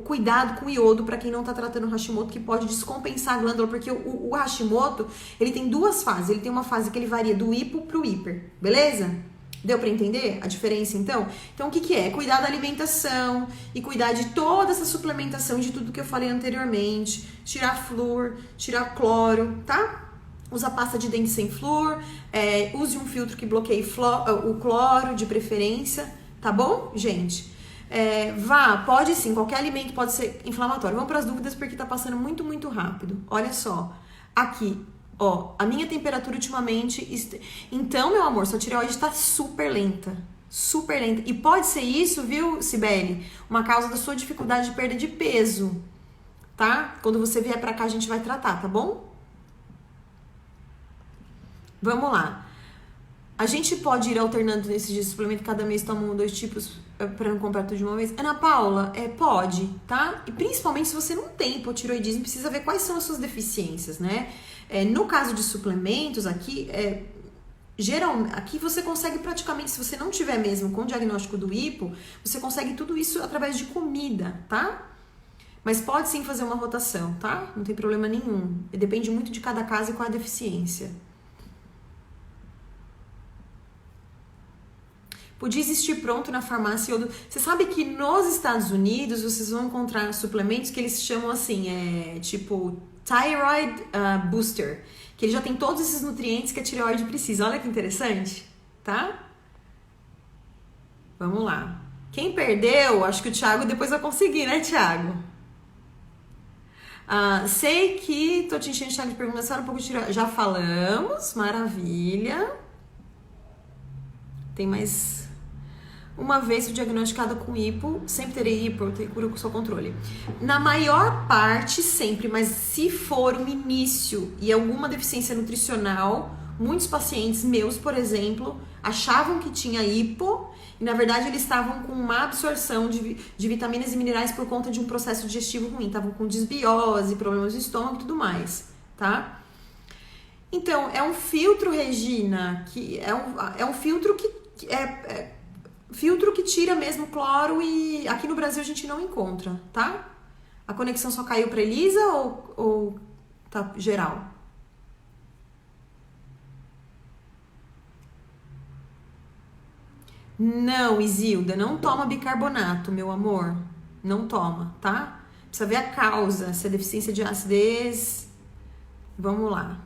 cuidado com o iodo para quem não está tratando o Hashimoto, que pode descompensar a glândula, porque o Hashimoto, ele tem duas fases. Ele tem uma fase que ele varia do hipo pro hiper, beleza? Deu para entender a diferença, então? Então, o que é? Cuidar da alimentação e cuidar de toda essa suplementação, de tudo que eu falei anteriormente. Tirar flúor, tirar cloro, tá? Usa pasta de dente sem flúor, use um filtro que bloqueie o cloro, de preferência, tá bom, gente? Pode sim, qualquer alimento pode ser inflamatório. Vamos para as dúvidas porque tá passando muito, muito rápido. Olha só, aqui, ó, a minha temperatura ultimamente... Então, meu amor, sua tireoide está super lenta. Super lenta. E pode ser isso, viu, Cibele? Uma causa da sua dificuldade de perda de peso, tá? Quando você vier pra cá, a gente vai tratar, tá bom? Vamos lá. A gente pode ir alternando nesses dias de suplemento, cada mês toma 1 ou 2 tipos para não comprar tudo de uma vez? Ana Paula, pode, tá? E principalmente se você não tem hipotiroidismo, precisa ver quais são as suas deficiências, né? No caso de suplementos, aqui, aqui você consegue praticamente, se você não tiver mesmo com o diagnóstico do hipo, você consegue tudo isso através de comida, tá? Mas pode sim fazer uma rotação, tá? Não tem problema nenhum. Depende muito de cada caso e qual a deficiência. Podia existir pronto na farmácia. Você sabe que nos Estados Unidos vocês vão encontrar suplementos que eles chamam assim, tipo Thyroid Booster, que ele já tem todos esses nutrientes que a tireoide precisa. Olha que interessante, tá? Vamos lá. Quem perdeu, acho que o Thiago depois vai conseguir, né, Thiago? Sei que tô te enchendo, Thiago, de perguntas, só um pouco de tireoide. Já falamos, maravilha. Tem mais... Uma vez fui diagnosticada com hipo, sempre terei hipo, ter cura com o seu controle. Na maior parte, sempre, mas se for um início e alguma deficiência nutricional, muitos pacientes meus, por exemplo, achavam que tinha hipo e, na verdade, eles estavam com uma absorção de vitaminas e minerais por conta de um processo digestivo ruim. Estavam com desbiose, problemas de estômago e tudo mais, tá? Então, é um filtro, Regina, que é um filtro que filtro que tira mesmo cloro e aqui no Brasil a gente não encontra, tá? A conexão só caiu pra Elisa ou tá geral? Não, Isilda, não toma bicarbonato, meu amor. Não toma, tá? Precisa ver a causa, se é deficiência de acidez. Vamos lá.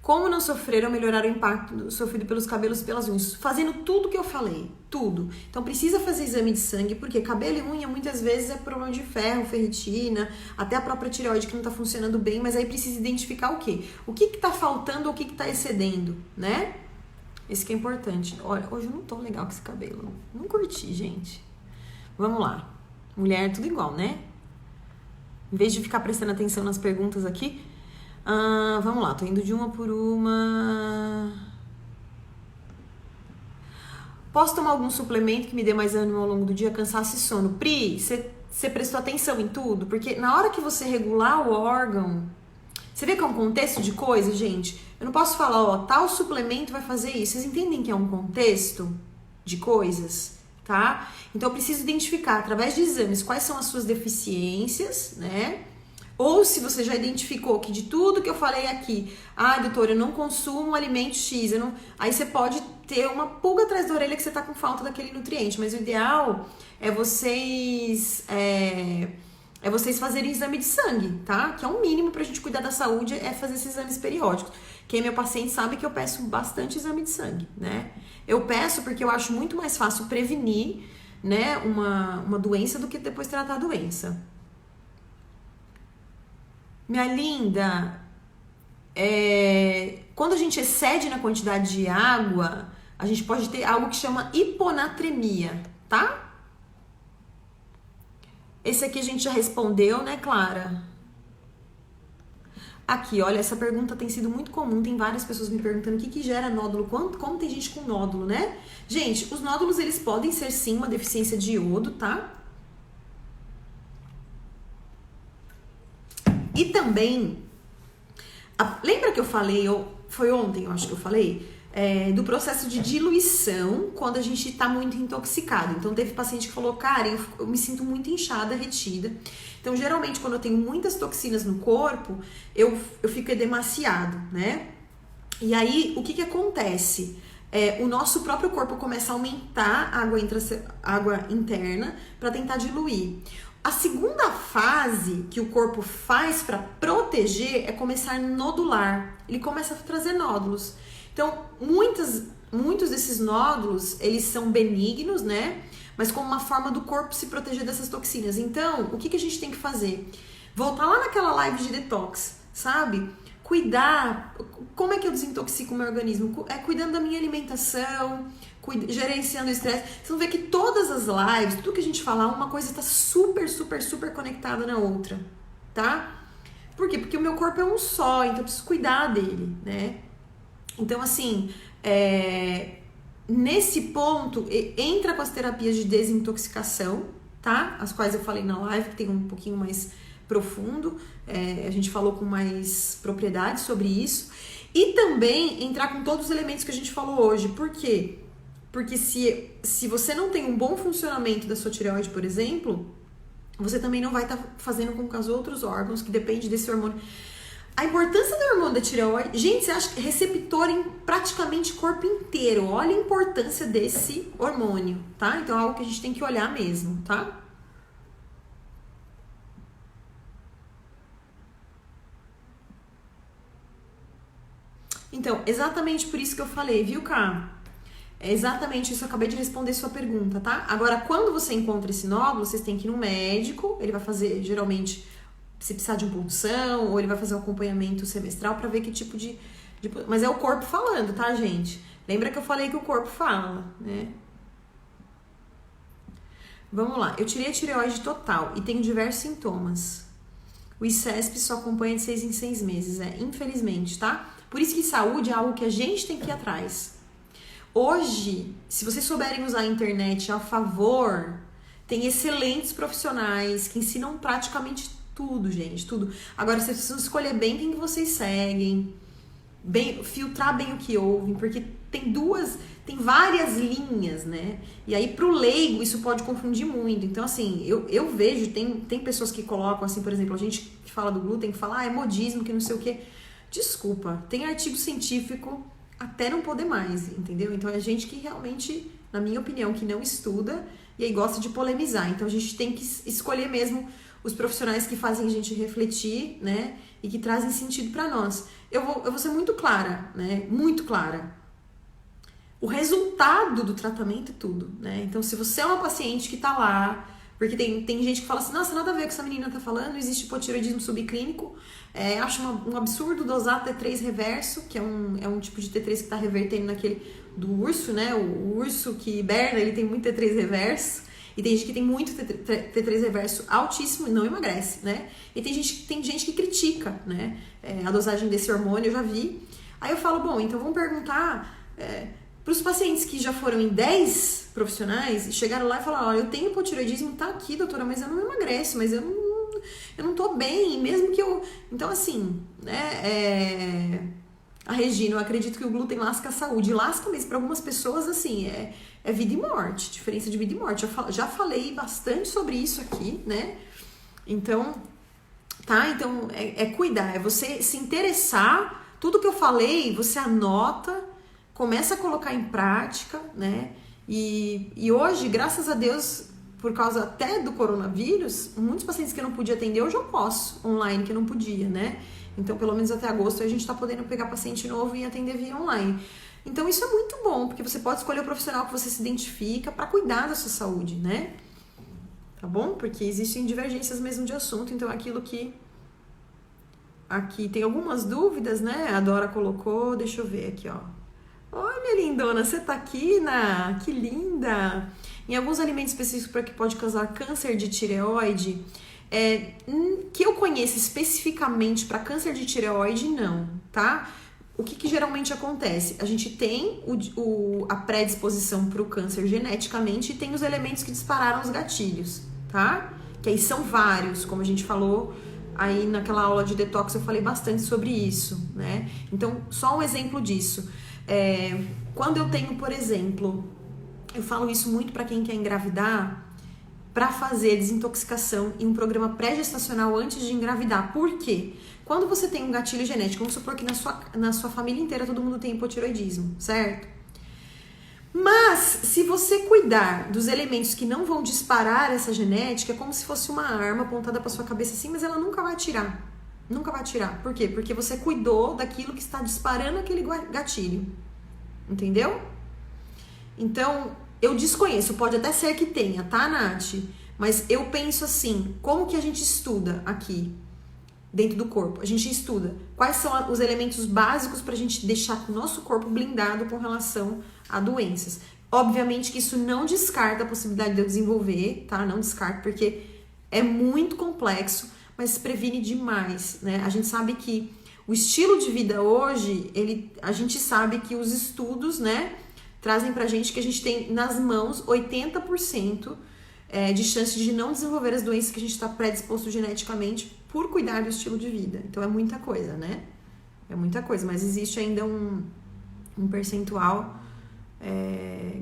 Como não sofrer ou melhorar o impacto sofrido pelos cabelos e pelas unhas? Fazendo tudo que eu falei, tudo. Então precisa fazer exame de sangue, porque cabelo e unha muitas vezes é problema de ferro, ferritina, até a própria tireoide que não tá funcionando bem, mas aí precisa identificar o quê? O que tá faltando ou o que tá excedendo, né? Esse que é importante. Olha, hoje eu não tô legal com esse cabelo. Não curti, gente. Vamos lá. Mulher, tudo igual, né? Em vez de ficar prestando atenção nas perguntas aqui... vamos lá, tô indo de uma por uma. Posso tomar algum suplemento que me dê mais ânimo ao longo do dia, cansaço e sono? Pri, você prestou atenção em tudo? Porque na hora que você regular o órgão, você vê que é um contexto de coisa, gente? Eu não posso falar, ó, tal suplemento vai fazer isso. Vocês entendem que é um contexto de coisas, tá? Então eu preciso identificar, através de exames, quais são as suas deficiências, né? Ou se você já identificou que de tudo que eu falei aqui, doutora, eu não consumo alimento X, aí você pode ter uma pulga atrás da orelha que você tá com falta daquele nutriente, mas o ideal é vocês fazerem exame de sangue, tá? Que é o mínimo pra gente cuidar da saúde, é fazer esses exames periódicos. Quem é meu paciente sabe que eu peço bastante exame de sangue, né? Eu peço porque eu acho muito mais fácil prevenir, né, uma doença do que depois tratar a doença. Minha linda, quando a gente excede na quantidade de água, a gente pode ter algo que chama hiponatremia, tá? Esse aqui a gente já respondeu, né, Clara? Aqui, olha, essa pergunta tem sido muito comum, tem várias pessoas me perguntando o que gera nódulo, como tem gente com nódulo, né? Gente, os nódulos, eles podem ser sim uma deficiência de iodo, tá? E também, lembra que eu falei, foi ontem eu acho que eu falei, do processo de diluição quando a gente tá muito intoxicado. Então teve paciente que falou, Karen, eu me sinto muito inchada, retida. Então geralmente quando eu tenho muitas toxinas no corpo, eu fico edemaciado, né? E aí o que acontece? O nosso próprio corpo começa a aumentar a água interna para tentar diluir. A segunda fase que o corpo faz para proteger é começar a nodular. Ele começa a trazer nódulos. Então, muitos desses nódulos, eles são benignos, né? Mas como uma forma do corpo se proteger dessas toxinas. Então, o que a gente tem que fazer? Voltar lá naquela live de detox, sabe? Cuidar. Como é que eu desintoxico o meu organismo? Cuidando da minha alimentação, gerenciando o estresse. Vocês vão ver que todas as lives, tudo que a gente falar, uma coisa está super, super, super conectada na outra, tá? Por quê? Porque o meu corpo é um só, então eu preciso cuidar dele, né? Então, assim, nesse ponto, entra com as terapias de desintoxicação, tá? As quais eu falei na live, que tem um pouquinho mais profundo, a gente falou com mais propriedade sobre isso. E também entrar com todos os elementos que a gente falou hoje. Por quê? Porque se você não tem um bom funcionamento da sua tireoide, por exemplo, você também não vai estar fazendo com que os outros órgãos, que depende desse hormônio. A importância do hormônio da tireoide, gente, você acha que é receptor em praticamente o corpo inteiro. Olha a importância desse hormônio, tá? Então é algo que a gente tem que olhar mesmo, tá? Então, exatamente por isso que eu falei, viu, Cá? É exatamente isso, eu acabei de responder sua pergunta, tá? Agora, quando você encontra esse nódulo, vocês têm que ir no médico, ele vai fazer, geralmente, se precisar de uma punção, ou ele vai fazer um acompanhamento semestral pra ver que tipo de... Mas é o corpo falando, tá, gente? Lembra que eu falei que o corpo fala, né? Vamos lá, eu tirei a tireoide total e tenho diversos sintomas. O ICESP só acompanha de 6 em 6 meses, infelizmente, tá? Por isso que saúde é algo que a gente tem que ir atrás. Hoje, se vocês souberem usar a internet a favor, tem excelentes profissionais que ensinam praticamente tudo, gente, tudo. Agora, vocês precisam escolher bem quem que vocês seguem, filtrar bem o que ouvem, porque tem várias linhas, né? E aí, pro leigo, isso pode confundir muito. Então, assim, eu vejo, tem pessoas que colocam, assim, por exemplo, a gente que fala do glúten, que fala, é modismo, que não sei o quê. Desculpa, tem artigo científico até não poder mais, entendeu? Então, é gente que realmente, na minha opinião, que não estuda e aí gosta de polemizar. Então, a gente tem que escolher mesmo os profissionais que fazem a gente refletir, né? E que trazem sentido pra nós. eu vou ser muito clara, né? Muito clara. O resultado do tratamento é tudo, né? Então, se você é uma paciente que tá lá, porque tem gente que fala assim, nossa, nada a ver com o que essa menina tá falando, existe hipotireoidismo subclínico, acho um absurdo dosar T3 reverso, que é um tipo de T3 que tá revertendo naquele do urso, né? O urso que hiberna, ele tem muito T3 reverso, e tem gente que tem muito T3 reverso altíssimo e não emagrece, né? E tem gente que critica, né? A dosagem desse hormônio, eu já vi. Aí eu falo, bom, então vamos perguntar para os pacientes que já foram em 10 profissionais e chegaram lá e falaram, olha, eu tenho hipotireoidismo, tá aqui, doutora, mas eu não emagreço, mas eu não tô bem, mesmo que eu... Então, assim, né, a Regina, eu acredito que o glúten lasca a saúde. Lasca mesmo, para algumas pessoas, assim, é vida e morte, diferença de vida e morte. Eu já falei bastante sobre isso aqui, né? Então, tá? Então, cuidar, é você se interessar, tudo que eu falei, você anota, começa a colocar em prática, né? E hoje, graças a Deus, por causa até do coronavírus, muitos pacientes que eu não podia atender, hoje eu posso, online, que eu não podia, né? Então, pelo menos até agosto, a gente tá podendo pegar paciente novo e atender via online. Então, isso é muito bom, porque você pode escolher o profissional que você se identifica para cuidar da sua saúde, né? Tá bom? Porque existem divergências mesmo de assunto, então aquilo que... Aqui tem algumas dúvidas, né? A Dora colocou, deixa eu ver aqui, ó. Oi, minha lindona, você tá aqui, Ná? Que linda! Em alguns alimentos específicos para que pode causar câncer de tireoide, que eu conheço especificamente para câncer de tireoide, não, tá? O que geralmente acontece? A gente tem a predisposição para o câncer geneticamente e tem os elementos que dispararam os gatilhos, tá? Que aí são vários, como a gente falou aí naquela aula de detox, eu falei bastante sobre isso, né? Então, só um exemplo disso. Quando eu tenho, por exemplo, eu falo isso muito para quem quer engravidar, para fazer desintoxicação em um programa pré-gestacional antes de engravidar. Por quê? Quando você tem um gatilho genético, vamos supor que na sua família inteira todo mundo tem hipotireoidismo, certo? Mas, se você cuidar dos elementos que não vão disparar essa genética, é como se fosse uma arma apontada para sua cabeça assim, mas ela nunca vai atirar. Nunca vai atirar. Por quê? Porque você cuidou daquilo que está disparando aquele gatilho. Entendeu? Então, eu desconheço. Pode até ser que tenha, tá, Nath? Mas eu penso assim, como que a gente estuda aqui dentro do corpo? A gente estuda quais são os elementos básicos para a gente deixar o nosso corpo blindado com relação a doenças. Obviamente que isso não descarta a possibilidade de eu desenvolver, tá? Não descarta, porque é muito complexo, mas se previne demais, né? A gente sabe que o estilo de vida hoje, a gente sabe que os estudos, né, trazem pra gente que a gente tem nas mãos 80% de chance de não desenvolver as doenças que a gente está predisposto geneticamente por cuidar do estilo de vida. Então é muita coisa, né? É muita coisa, mas existe ainda um percentual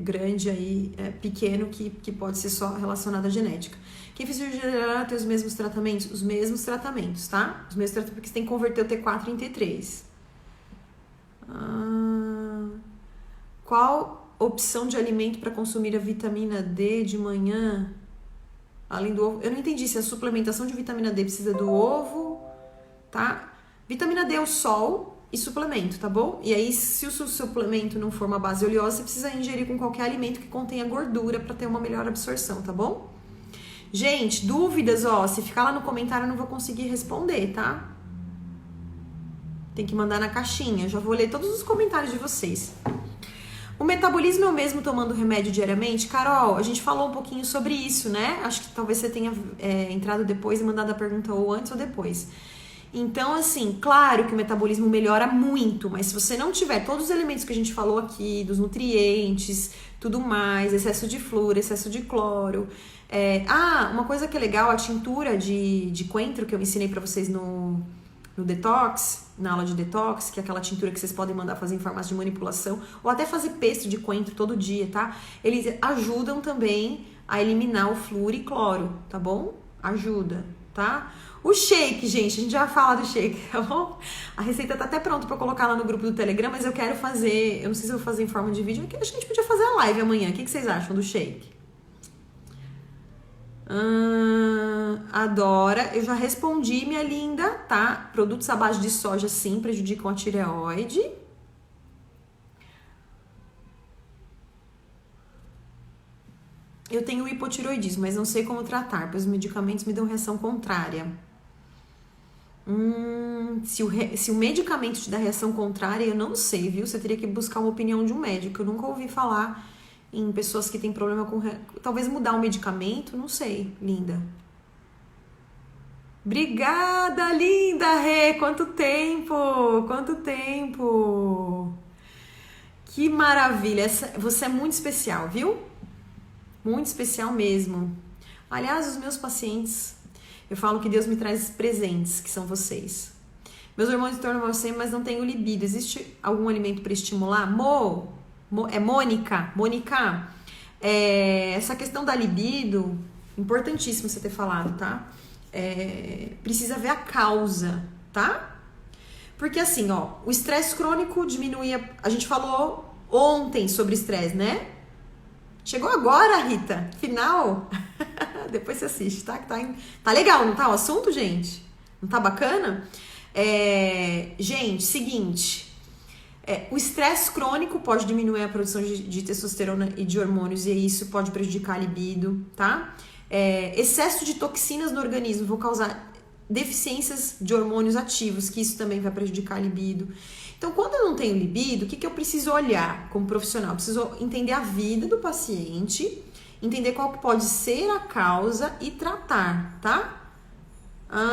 grande aí, pequeno, que pode ser só relacionado à genética. Quem fez cirurgia geral tem os mesmos tratamentos? Os mesmos tratamentos, tá? Os mesmos tratamentos, porque você tem que converter o T4 em T3. Qual opção de alimento para consumir a vitamina D de manhã? Além do ovo. Eu não entendi se a suplementação de vitamina D precisa do ovo, tá? Vitamina D é o sol e suplemento, tá bom? E aí, se o seu suplemento não for uma base oleosa, você precisa ingerir com qualquer alimento que contenha gordura para ter uma melhor absorção, tá bom? Gente, dúvidas, ó, se ficar lá no comentário eu não vou conseguir responder, tá? Tem que mandar na caixinha, já vou ler todos os comentários de vocês. O metabolismo é o mesmo tomando remédio diariamente? Carol, a gente falou um pouquinho sobre isso, né? Acho que talvez você tenha entrado depois e mandado a pergunta ou antes ou depois. Então, assim, claro que o metabolismo melhora muito, mas se você não tiver todos os elementos que a gente falou aqui, dos nutrientes, tudo mais, excesso de flúor, excesso de cloro... uma coisa que é legal, a tintura de coentro que eu ensinei pra vocês no detox, na aula de detox, que é aquela tintura que vocês podem mandar fazer em farmácia de manipulação, ou até fazer pesto de coentro todo dia, tá? Eles ajudam também a eliminar o flúor e cloro, tá bom? Ajuda, tá? O shake, gente, a gente já vai falar do shake, tá bom? A receita tá até pronta pra eu colocar lá no grupo do Telegram, mas eu quero fazer, eu não sei se eu vou fazer em forma de vídeo, acho que a gente podia fazer a live amanhã. O que vocês acham do shake? Adora, eu já respondi, minha linda, tá? Produtos à base de soja sim prejudicam a tireoide. Eu tenho hipotireoidismo, mas não sei como tratar, pois os medicamentos me dão reação contrária. Se o medicamento te dá reação contrária, eu não sei, viu? Você teria que buscar uma opinião de um médico. Eu nunca ouvi falar em pessoas que têm problema com... Talvez mudar o medicamento, não sei, linda. Obrigada, linda, Rê! Quanto tempo! Quanto tempo! Que maravilha! Você é muito especial, viu? Muito especial mesmo. Aliás, os meus pacientes, eu falo que Deus me traz presentes, que são vocês. Meus hormônios tornam você, mas não tenho libido. Existe algum alimento para estimular? Mônica, essa questão da libido, importantíssimo você ter falado, tá? Precisa ver a causa, tá? Porque assim, ó, o estresse crônico diminui. A gente falou ontem sobre estresse, né? Chegou agora, Rita? Final? Depois você assiste, tá? Tá legal, não tá o assunto, gente? Não tá bacana? Gente, seguinte. O estresse crônico pode diminuir a produção de testosterona e de hormônios, e isso pode prejudicar a libido, tá? Excesso de toxinas no organismo vão causar deficiências de hormônios ativos, que isso também vai prejudicar a libido. Então, quando eu não tenho libido, o que eu preciso olhar como profissional? Eu preciso entender a vida do paciente, entender qual que pode ser a causa e tratar, tá?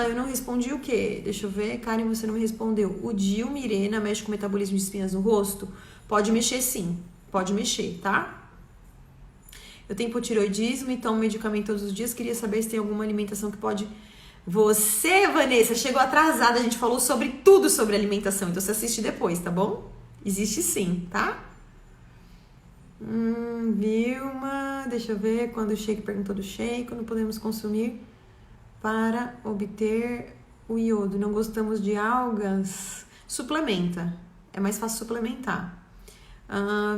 Eu não respondi o quê? Deixa eu ver. Karen, você não me respondeu. O Dil Mirena mexe com metabolismo de espinhas no rosto? Pode mexer sim, pode mexer, tá? Eu tenho hipotireoidismo e tomo medicamento todos os dias. Queria saber se tem alguma alimentação que pode... Você, Vanessa, chegou atrasada. A gente falou sobre tudo sobre alimentação. Então você assiste depois, tá bom? Existe sim, tá? Vilma, deixa eu ver. Quando o shake perguntou do shake, quando podemos consumir para obter o iodo. Não gostamos de algas? Suplementa. É mais fácil suplementar.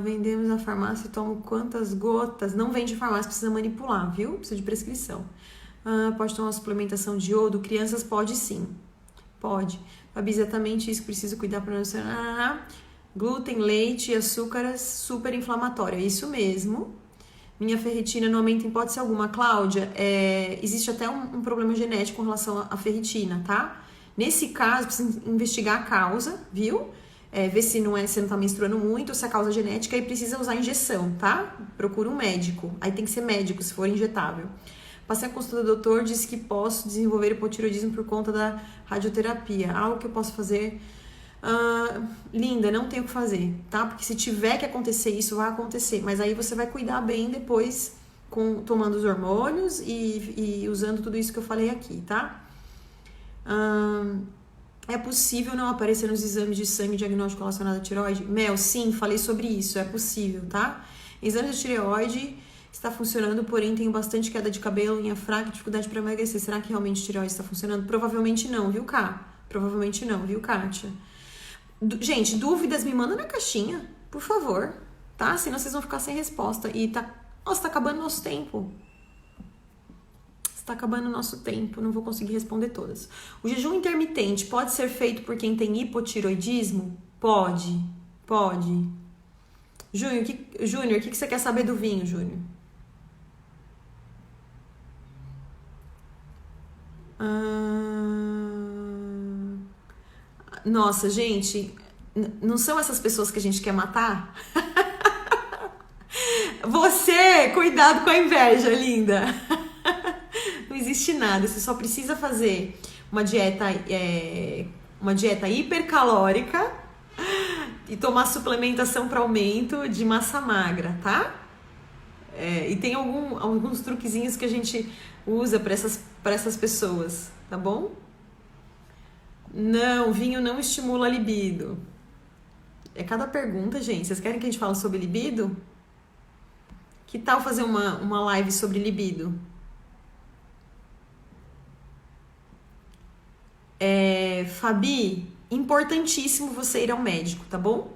Vendemos na farmácia e tomo quantas gotas? Não vende farmácia, precisa manipular, viu? Precisa de prescrição. Pode tomar uma suplementação de iodo? Crianças pode sim. Pode. Fabi, exatamente isso que preciso cuidar para não... Glúten, leite e açúcar super inflamatório. É isso mesmo. Minha ferritina não aumenta em hipótese alguma. Cláudia, existe até um problema genético com relação à ferritina, tá? Nesse caso, precisa investigar a causa, viu? Ver se você não tá menstruando muito, ou se a causa é genética, e precisa usar injeção, tá? Procura um médico. Aí tem que ser médico, se for injetável. Passei a consulta do doutor, disse que posso desenvolver hipotireoidismo por conta da radioterapia. Algo que eu posso fazer... linda, não tem o que fazer, tá? Porque se tiver que acontecer isso, vai acontecer. Mas aí você vai cuidar bem depois, tomando os hormônios e usando tudo isso que eu falei aqui, tá? É possível não aparecer nos exames de sangue diagnóstico relacionado à tireoide? Mel, sim, falei sobre isso, é possível, tá? Exames de tireoide está funcionando, porém tenho bastante queda de cabelo, unha fraca, dificuldade para emagrecer. Será que realmente tireoide está funcionando? Provavelmente não, viu, Ká? Provavelmente não, viu, Kátia? Gente, dúvidas me manda na caixinha, por favor, tá? Senão vocês vão ficar sem resposta. E Nossa, tá acabando o nosso tempo. Está acabando o nosso tempo, não vou conseguir responder todas. O jejum intermitente pode ser feito por quem tem hipotireoidismo? Pode. Júnior, o que você quer saber do vinho, Júnior? Nossa, gente, não são essas pessoas que a gente quer matar? Você, cuidado com a inveja, linda. Não existe nada, você só precisa fazer uma dieta hipercalórica e tomar suplementação para aumento de massa magra, tá? E tem alguns truquezinhos que a gente usa para essas pessoas, tá bom? Não, vinho não estimula a libido. É cada pergunta, gente. Vocês querem que a gente fale sobre libido? Que tal fazer uma live sobre libido? Fabi, importantíssimo você ir ao médico, tá bom?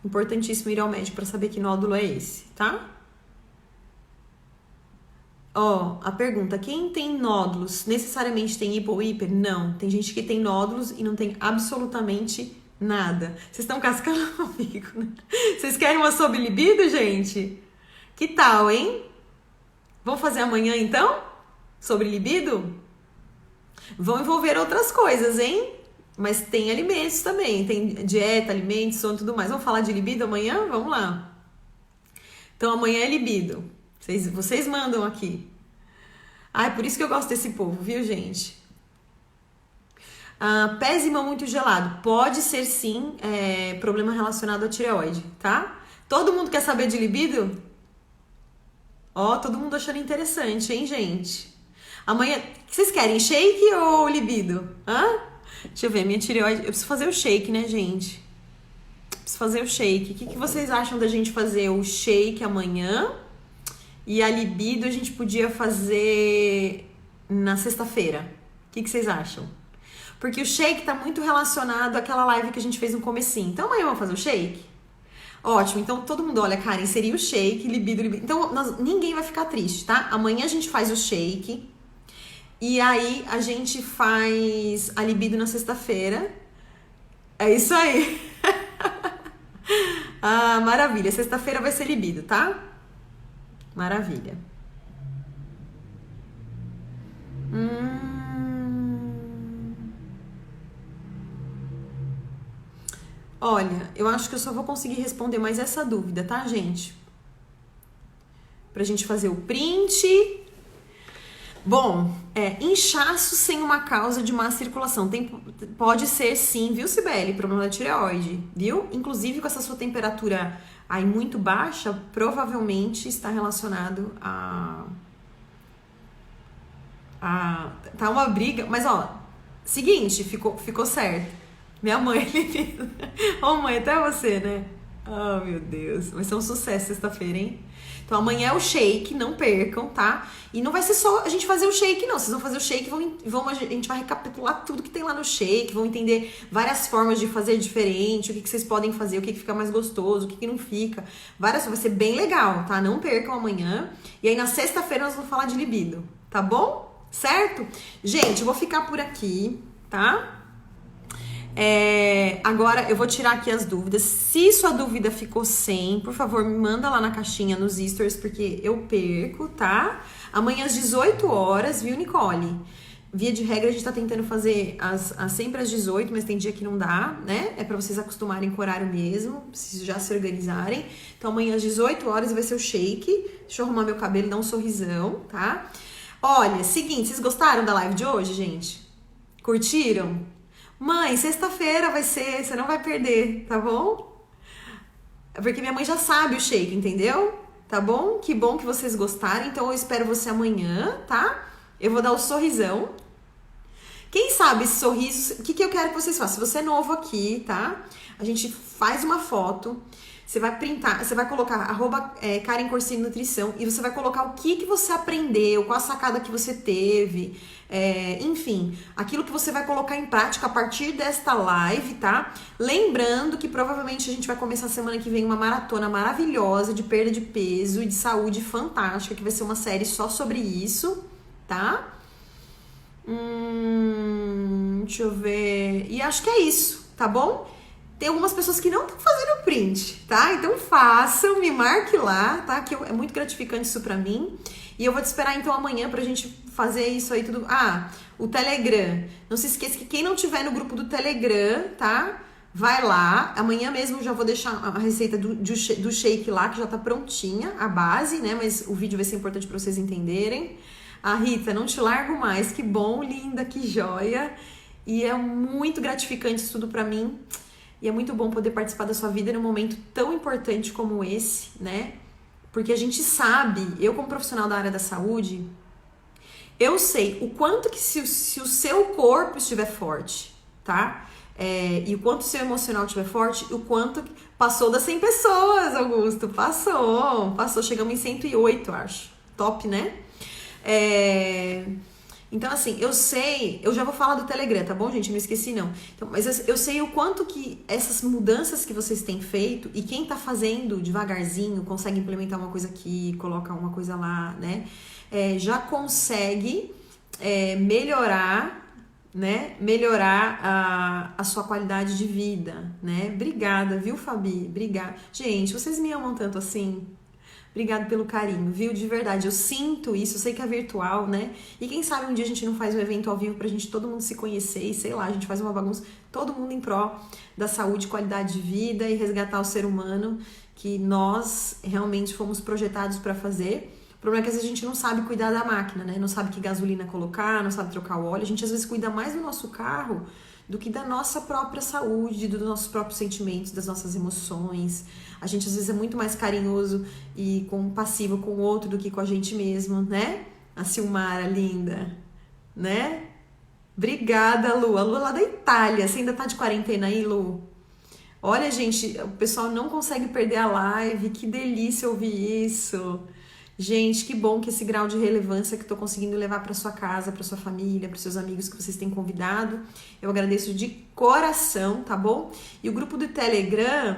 Importantíssimo ir ao médico para saber que nódulo é esse, tá? Ó, a pergunta, quem tem nódulos necessariamente tem hipo ou hiper? Não, tem gente que tem nódulos e não tem absolutamente nada. Vocês estão cascando comigo, né? Vocês querem uma sobre libido, gente? Que tal, hein? Vamos fazer amanhã, então? Sobre libido? Vão envolver outras coisas, hein? Mas tem alimentos também. Tem dieta, alimentos, sono e tudo mais. Vamos falar de libido amanhã? Vamos lá. Então, amanhã é libido. Vocês mandam aqui. Ah, é por isso que eu gosto desse povo, viu, gente? Pés e mão muito gelado. Pode ser, sim, problema relacionado à tireoide, tá? Todo mundo quer saber de libido? Ó, todo mundo achando interessante, hein, gente? Amanhã, o que vocês querem? Shake ou libido? Deixa eu ver, minha tireoide... Eu preciso fazer o shake, né, gente? Preciso fazer o shake. O que vocês acham da gente fazer o shake amanhã? E a libido a gente podia fazer na sexta-feira. O que vocês acham? Porque o shake tá muito relacionado àquela live que a gente fez no comecinho. Então amanhã vamos fazer o shake? Ótimo, então todo mundo, olha, Karen, seria o shake, libido. Então ninguém vai ficar triste, tá? Amanhã a gente faz o shake e aí a gente faz a libido na sexta-feira. É isso aí. Maravilha, sexta-feira vai ser libido, tá? Maravilha. Olha, eu acho que eu só vou conseguir responder mais essa dúvida, tá, gente? Pra gente fazer o print. Bom, inchaço sem uma causa de má circulação. Pode ser sim, viu, Cibele? Problema da tireoide, viu? Inclusive com essa sua temperatura aí muito baixa, provavelmente está relacionado tá uma briga. Mas ó, seguinte, ficou certo. Minha mãe, ô mãe, até você, né? Oh, meu Deus. Vai ser um sucesso sexta-feira, hein? Então amanhã é o shake, não percam, tá? E não vai ser só a gente fazer o shake, não. Vocês vão fazer o shake a gente vai recapitular tudo que tem lá no shake, vão entender várias formas de fazer diferente, o que vocês podem fazer, o que fica mais gostoso, o que não fica. Vai ser bem legal, tá? Não percam amanhã. E aí na sexta-feira nós vamos falar de libido, tá bom? Certo? Gente, eu vou ficar por aqui, tá? Agora eu vou tirar aqui as dúvidas. Se sua dúvida ficou sem, por favor, me manda lá na caixinha nos stories, porque eu perco, tá? Amanhã às 18 horas, viu, Nicole? Via de regra a gente tá tentando fazer sempre às 18, mas tem dia que não dá, né? É pra vocês acostumarem com o horário mesmo, preciso já se organizarem. Então amanhã às 18 horas vai ser o shake. Deixa eu arrumar meu cabelo e dar um sorrisão, tá? Olha, seguinte, vocês gostaram da live de hoje, gente? Curtiram? Mãe, sexta-feira vai ser, você não vai perder, tá bom? Porque minha mãe já sabe o shake, entendeu? Tá bom? Que bom que vocês gostaram, então eu espero você amanhã, tá? Eu vou dar o sorrisão. Quem sabe esse sorriso, o que eu quero que vocês façam? Se você é novo aqui, tá? A gente faz uma foto, você vai printar, você vai colocar @Karen Corsini Nutrição e você vai colocar o que você aprendeu, qual a sacada que você teve, enfim, aquilo que você vai colocar em prática a partir desta live, tá? Lembrando que provavelmente a gente vai começar semana que vem uma maratona maravilhosa de perda de peso e de saúde fantástica, que vai ser uma série só sobre isso, tá? Deixa eu ver. E acho que é isso, tá bom? Tem algumas pessoas que não estão fazendo print, tá? Então façam, me marque lá, tá? Que é muito gratificante isso pra mim. E eu vou te esperar então amanhã pra gente fazer isso aí tudo. O Telegram. Não se esqueça que quem não tiver no grupo do Telegram, tá? Vai lá. Amanhã mesmo eu já vou deixar a receita do shake lá, que já tá prontinha, a base, né? Mas o vídeo vai ser importante pra vocês entenderem. Rita, não te largo mais. Que bom, linda, que joia. E é muito gratificante isso tudo pra mim. E é muito bom poder participar da sua vida num momento tão importante como esse, né? Porque a gente sabe, eu como profissional da área da saúde, eu sei o quanto que se o seu corpo estiver forte, tá? E o quanto o seu emocional estiver forte, o quanto passou das 100 pessoas, Augusto. Passou. Chegamos em 108, acho. Top, né? Então, assim, eu sei, eu já vou falar do Telegram, tá bom, gente? Eu não esqueci, não. Então, mas eu sei o quanto que essas mudanças que vocês têm feito e quem tá fazendo devagarzinho, consegue implementar uma coisa aqui, colocar uma coisa lá, né? Já consegue melhorar, né? Melhorar a sua qualidade de vida, né? Obrigada, viu, Fabi? Obrigada. Gente, vocês me amam tanto assim? Obrigada pelo carinho, viu? De verdade, eu sinto isso, eu sei que é virtual, né? E quem sabe um dia a gente não faz um evento ao vivo pra gente todo mundo se conhecer e sei lá, a gente faz uma bagunça, todo mundo em pró da saúde, qualidade de vida e resgatar o ser humano que nós realmente fomos projetados pra fazer. O problema é que às vezes a gente não sabe cuidar da máquina, né? Não sabe que gasolina colocar, não sabe trocar o óleo. A gente às vezes cuida mais do nosso carro do que da nossa própria saúde, dos nossos próprios sentimentos, das nossas emoções. A gente às vezes é muito mais carinhoso e compassivo com o outro do que com a gente mesmo, né? A Silmara, linda, né? Obrigada, Lu. A Lu é lá da Itália. Você ainda tá de quarentena aí, Lu? Olha, gente, o pessoal não consegue perder a live. Que delícia ouvir isso. Gente, que bom que esse grau de relevância que eu tô conseguindo levar para sua casa, para sua família, para seus amigos que vocês têm convidado. Eu agradeço de coração, tá bom? E o grupo do Telegram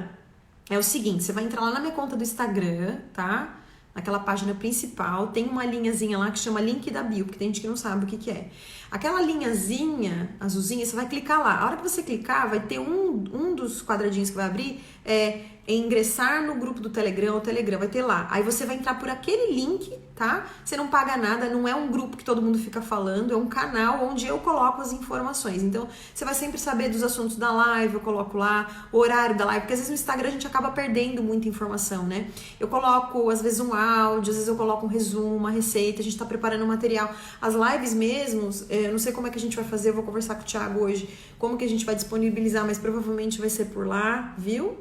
é o seguinte, você vai entrar lá na minha conta do Instagram, tá? Naquela página principal, tem uma linhazinha lá que chama link da bio, porque tem gente que não sabe o que é. Aquela linhazinha azulzinha, você vai clicar lá. A hora que você clicar, vai ter um dos quadradinhos que vai abrir, ingressar no grupo do Telegram, o Telegram vai ter lá. Aí você vai entrar por aquele link, tá? Você não paga nada, não é um grupo que todo mundo fica falando, é um canal onde eu coloco as informações. Então, você vai sempre saber dos assuntos da live, eu coloco lá o horário da live, porque às vezes no Instagram a gente acaba perdendo muita informação, né? Eu coloco, às vezes, um áudio, às vezes eu coloco um resumo, uma receita, a gente tá preparando um material. As lives mesmo, eu não sei como é que a gente vai fazer, eu vou conversar com o Thiago hoje, como que a gente vai disponibilizar, mas provavelmente vai ser por lá, viu?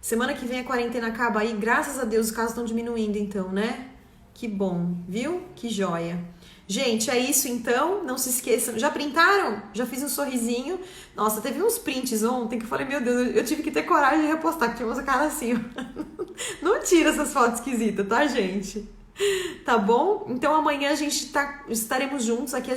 Semana que vem a quarentena acaba aí, graças a Deus os casos estão diminuindo então, né? Que bom, viu? Que joia. Gente, é isso então, não se esqueçam. Já printaram? Já fiz um sorrisinho. Nossa, teve uns prints ontem que eu falei, meu Deus, eu tive que ter coragem de repostar, que tinha umas caras assim. Não tira essas fotos esquisitas, tá, gente? Tá bom? Então amanhã a gente estaremos juntos aqui.